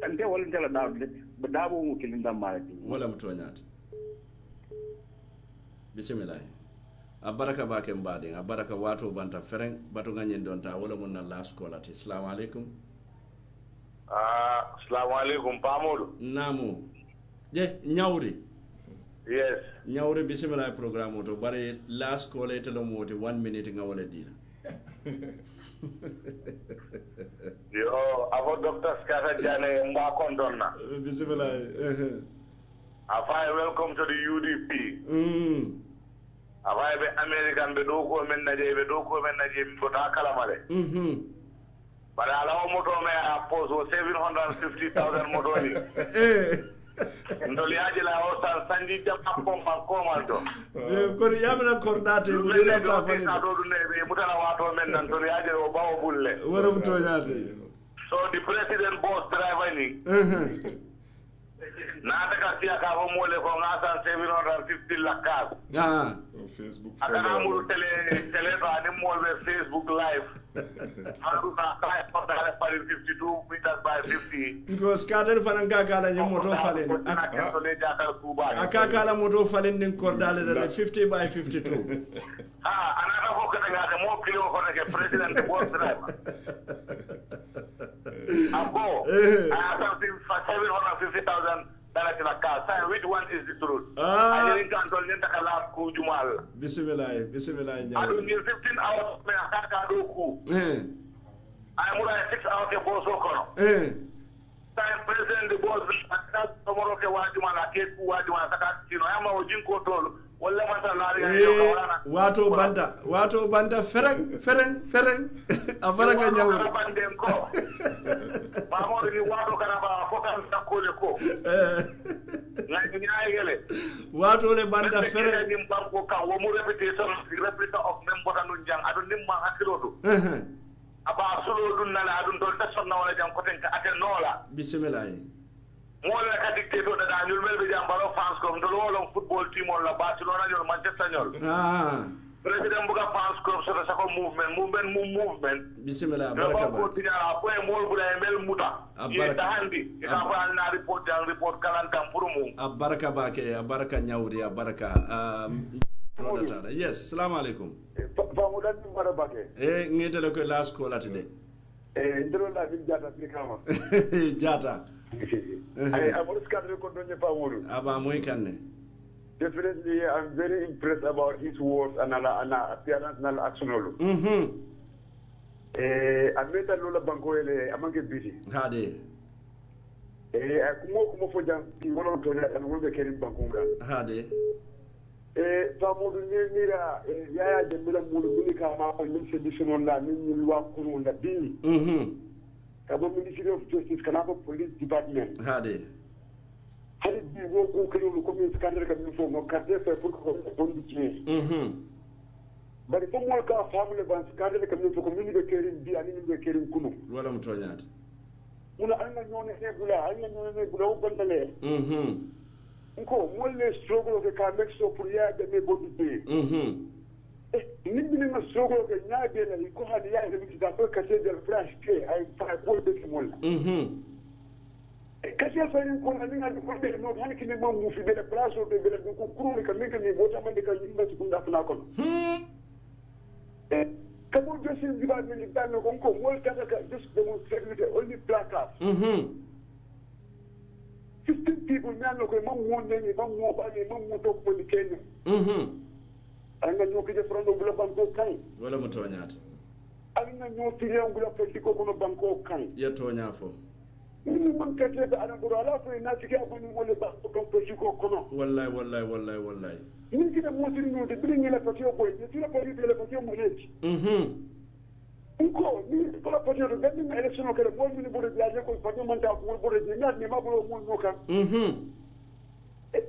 Ante wala ndela dawde be daabo mo kilin dam malati wala mtonyati bismillah abaraka bake mbade abaraka wato banta fereng batu ganyen donta wala mun na last call ati assalamu alaikum assalamu alaikum pamodu namu je nyawri yes nyawri bismillah programme to bare last call ete lo moti 1 minute nga wala dina yo avo doctor Skata Jane mba kondonna bismillah afai welcome to the UDP afai be American be do ko men naje ko ta kala male bara ala moto me a poso 750,000 moto ni ndoli aje la o sanji jam ko maldo ko yamna kordate bu de la fa ni do ne be mutala wato men nan to aje o bawo bulle wara mu to yaate so the president boss driver ni na daga siya ka ho mole ko ngasa 750 lakas Facebook akana muru tele ba ni molbe Facebook live haruka kai for the 52 meters by 50 because kadel fanan gagala ni moto falen akakala moto falen nin kordale de 50 by 52 another ko kada ngata mo kilo ko ke president boss driver abo something for 750,000 dalati la ka say which one is the truth I didn't control ni takala ku jumal bismillah adu ni 15 hours me akaka do ku ay mura 6 hours ke boso kono say president the boss that tomorrow ke wajuma la ke ku wajuma saka tino ama ojin ko tolo wala mata lari yo kawala wato banda fereng abaraka nyawri bandem ko mamo ni wato karaba fokan takole ko la nyaayele wato le banda fereng ni banko ka wo mu repetition of member anu jang adu nimma hakirodo aba solo dun nala adun do tasonna wala jang ko ten ka ate nola bismillah mola ka dictator da ñul mel be jambaro France ko ndo lolom football team on la Barcelona ñol Manchester ñol president buga France ko so sa ko movement bismillah baraka ko tiñala ko e mol bula mel muta yi tahandi ita ko na report kalantam pour mu baraka ñawri baraka yes assalamu alaikum famudan ni mara bake ngitele ko last call atide ndiro la bi jata fikama jata ay amorus kadre ko donye famudu aba moy kanne definitely I'm very impressed about his words and appearance and action lolo ameta lola banko ele amange biti hade kumo fo jam ki wono to ne an wolbe kerim banko ngal hade famudu ni mira yaya jembila mulu mini ka ma ko min sedition on la min wa kunu la bi kabo Ministry of Justice kana ko police department hade hadi bi wo ko kelo ko min skandal ka min fo mo carte fait pour ko bondi ci bari fo mo ka famule ban skandal ka min fo ko min be kerim bi ani min be kerim kunu wala mu toñaat muna anga ñone ne gula o bandale ko mo le struggle ke ka make so pour ya de me bondi ci ni bi na struggle ke nya be na ko hadi ya de da ko ka se de flash ke ay fa ko de mo kasi fayin ko na ninga ko be no han kini mo mu fi be la place o be be ko kuru ka minga ni bota man de ka yimba ci kunda fna ko ka mo je sin diba ni tan ko ko mo ka just demonstrate only placard 15 people nyano ko mo mo ne mo mo ba ni mo mo to ko ni kenya anga nyo ke frondo bula banko kan wala mo toñaat anga nyo tire ngula politiko ko no banko kan ya toña fo ni man ka te ana buru ala fo na tike abuni mo le banko kan politiko ko no wallahi ni kida mo tiri no de bringi la patio boy ni tira pari de la patio mo leji ko ni ko la patio de ni election ko le mo ni buru biaje ko patio man ta ko buru de ni ma buru mo no kan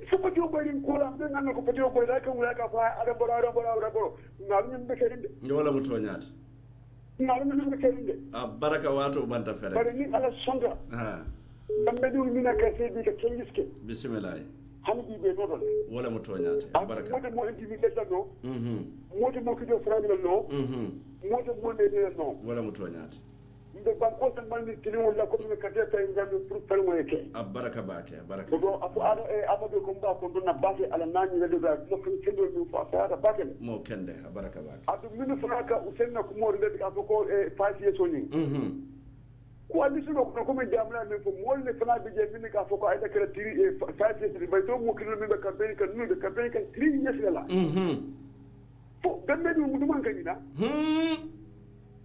so patio boy ni ko la de nan ko patio boy da kan wala ka fa ada boro na ni be kerinde wala mo toñaat na ni be kerinde baraka wato banta fere bari ni ala sonda kambe du ni na ka se bi ka kengiske bismillah hani be no don wala mo toñaate baraka mo individuel da no mo mo kido frami no mo ne no wala mo toñaate mbe banko tan mandi tini wala ko mi kate tay ngam pour palmo yake baraka bake baraka ko afu ada amado ko mba ko donna base ala nani le do mo kin kendo mi fa fa bake mo kende baraka bake adu min fraka usenna ko mo de ka ko faasi so ni ko andi so ko mi jamla mi fo mo le fana be je min ka ko ay da kala tiri faasi so bay to mo kin mi be campagne kan nu de campagne kan tiri yes la fo gambe du man kanina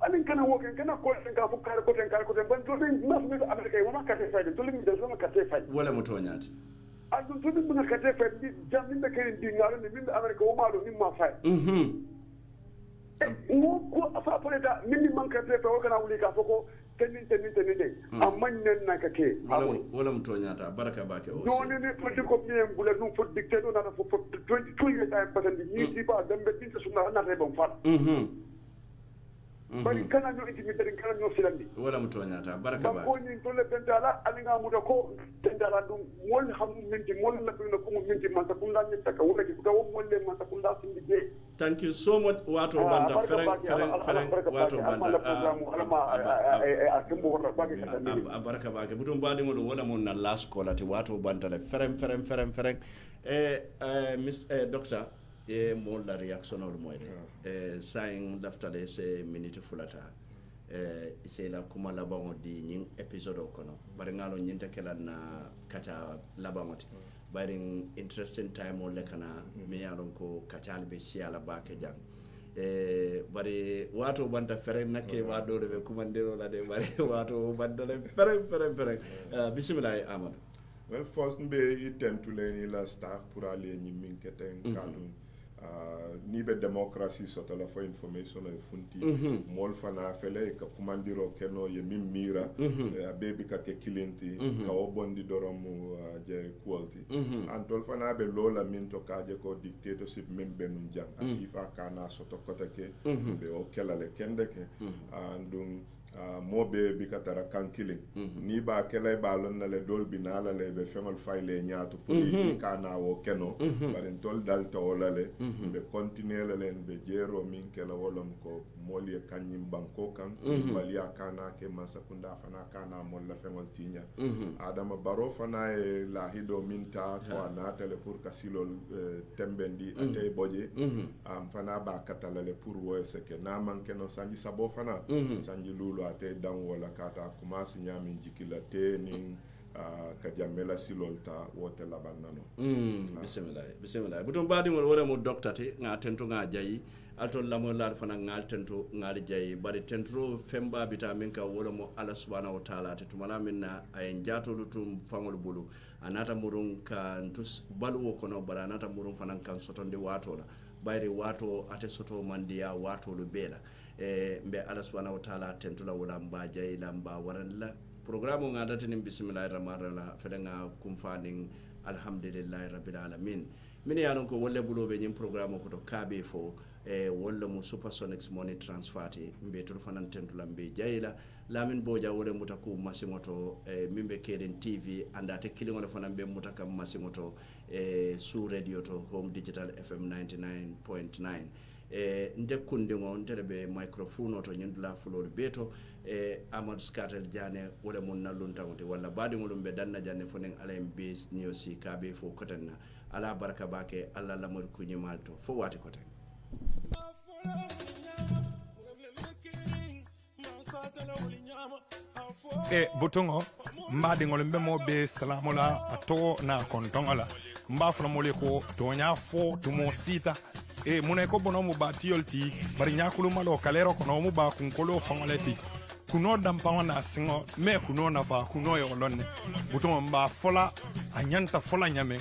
alin kana woken kana ko sen ka fu kar ko ten ban to den mas mi amerika wona ka te fayde to limi de zona ka te fayde wala mo toñati adu to dum ka te fayde di jam min be kay di ngalo ni min amerika wo malo ni ma fay mo ko afa poleta min man ka te fayde kana wuli ka foko tenin de amman nen na ka ke wala mo toñata baraka bake o do ni to di ko mi en bula nu fo dicté do na fo 22 years time patandi ni di ba dambe tin suna na re bon fa bari kana no intimidate kana no silandi wala mo toñata baraka ba ko ni to le bentala alinga muda ko tendala dum mol xam minti mol la ko ko minti man ta kunda ni taka wala ki ko mol le man ta kunda sindi je thank you so much wato banda fereng wato banda baraka ba ke butum badi ngol wala mon na last call ati wato banda le fereng miss doctor e mo la reaction ol moyde saying daftale se minute fulata ise la kuma labango di nyin episode kono bari ngalo nyinta kelan na kacha labangoti bari interesting time o lekana me yalon ko kacha be siala ba ke jang bari wato banta fereng nakke wa do be kumandero la de bari wato banta le fereng bismillah amadou well first be tend to learn la staff pour aller nyi min keten kadum ni be democracy soto la fo information e funti mol fana fele ka kumandiro keno ye min mira baby ka ke kilinti ka o bondi doromu je quality antol fana be lola min to kaje ko dictatorship min benun jang asifa kana soto kota ke be o kelale kende ke andum mobe bi katara kankile ni ba kele balon na le dol binala le be femal fayle nyaatu pour ni kana wo keno baren tol dal to lale be continuer le be jero min kala wolom ko moli kanyim banko kan balia kana ke masakunda fana kana mol la femal tinya adama baro fana e la hido minta ko anata le pour kasilol tembendi ate boje am fana ba katala le pour wo seke na man keno sanji sabo fana sanji lulu ate dan wala kata commence nyami jikila te ni ka jamela silolta wote labannano bismillah butum badi ngol wala mo doctate nga tento nga jayi alto lamo lar fana ngal tento ngal jayi bari tento femba vitamin ka wala mo ala subhanahu wa ta'ala te tumana minna ay njato lutum fangol bulu anata murun ka ntus balu kono bara anata murun fana kan sotonde wato la bayri wato ate soto mandiya wato lu bela mbe ala subhanahu wa ta'ala tentula wala mba jay lamba waranla programme nga datini bismillahir rahmanir rahim fedenga kumfaning alhamdulillahi rabbil alamin min yanon ko wolle bulobe nyim programme ko to kabe fo wolle mu supersonics money transfer mbe to fanan tentula mbe jayla lamin boja wole mutaku masimoto mimbe keden tv andate kilingole fanan be mutaka masimoto su radio to home digital fm 99.9 ndekunde ngon terebe microphone to nyindula fulor beto Amadou Scatel Diane wala mun nalunta ngote wala badi ngolum be danna janne fonen alaim base niosi kabe fo kotanna ala baraka bake alla lamor ku nyimalto fo wati koten butongo mbadi ngolum be mo be salamola ato na kontongola mbafuna mole ko tonya fo tumo sita muna ko bono mu batiolti bari nyakulu malo kalero kono mu ba kunkolo fangoleti kuno dampa na singo me kuno na fa kuno yo lonne butongo mba fola anyanta fola nyame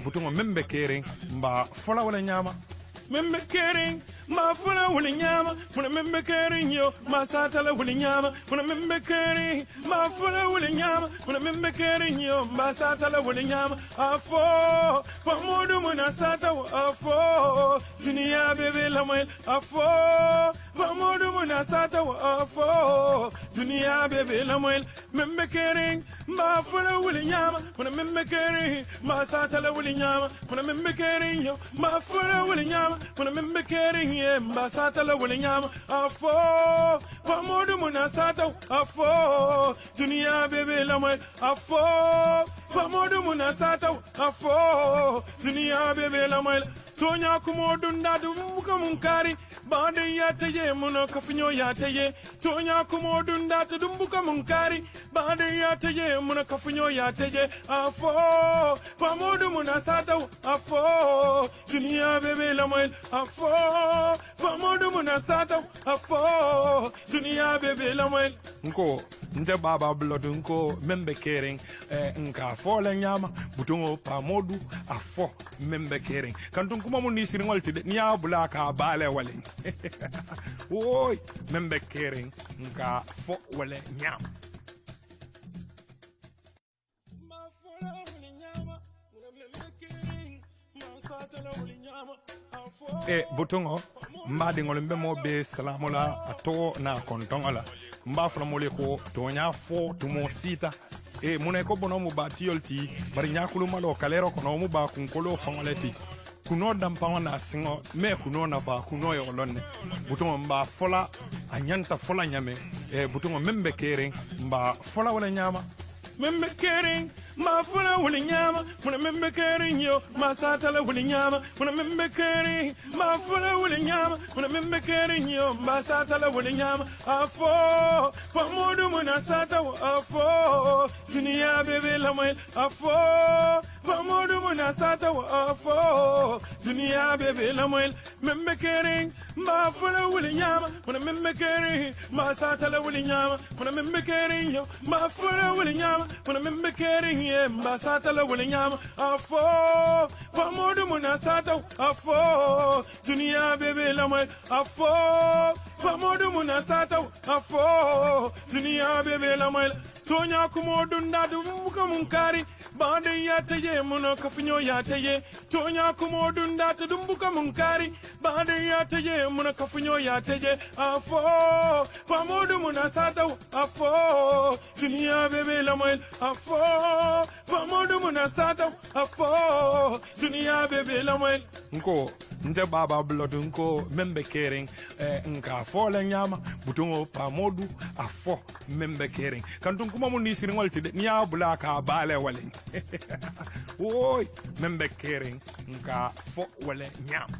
butongo membe kering mba fola wala nyama membe kering ma fola wala nyama muna membe kering yo ma satala wala nyama muna membe kering ma fola wala nyama muna membe kering yo ma satala wala nyama afo pamodu muna sata afo dunia bebe la mail afo pamodu muna sata afo dunia bebe la mail membe kering ma fula wuli nyama muna membe kering ma satala wuli nyama muna membe kering yo ma fula wuli nyama muna membe kering ye ma satala wuli nyama afo pamodu muna sata afo dunia bebe lamwe afo pamodu muna sata afo dunia bebe lamwe Tonya kumodunda dumbuka munkari bande yataye muno kafinyo yataye Tonya kumodunda dumbuka munkari bande yataye muno kafinyo yataye afo pamodu munasata afo dunia bebe lamoy afo pamodu munasata afo dunia bebe lamoy nko nte baba blood nko membe kering nka fo la nyama butongo pamodu afo membe kering kantung kuma mun ni siringol tide ni abula ka bale wale oy membe kering nka fo wale nyama butongo mbadi ngol mbemo be salamola ato na kontongola mba fala mole ko tonya fo tumo sita muna ko bono mu batiol ti bari nyakulu malo kalero kono mu ba kunkolo fangoleti kuno dampa na singo me kuno na fa kuno yo lonne butongo mba fola anyanta fola nyame butongo membe kering mba fola wala nyama membe kering ma fula wuli nyama muna membe kering yo ma satala wuli nyama muna membe kering ma fula wuli nyama muna membe kering yo ma satala wuli nyama afo pamodu muna sata afo dunia bebe lamel afo pamodu muna sata afo dunia bebe lamel membe kering ma fula wuli nyama muna membe kering ma satala wuli nyama muna membe kering yo ma fula wuli nyama muna membe kering Mbasata la wuli nyama afo pamodu munasata afo dunia bebe lamwe afo pamodu munasata afo dunia bebe lamwe Tonya kumodunda dumbuka munkari bande yataye muno kafinyo yataye Tonya kumodunda dumbuka munkari bande yataye muno kafinyo yataye afo pamodu munasata afo dunia bebe lamwe afo pamodu munasata afo dunia bebe lamwe nko nte baba blood nko membe kering nka fo la nyama butongo pamodu afo membe kering kantung kuma mun ni siringol tide ni abula ka bale wale oy membe kering nka fo wale nyama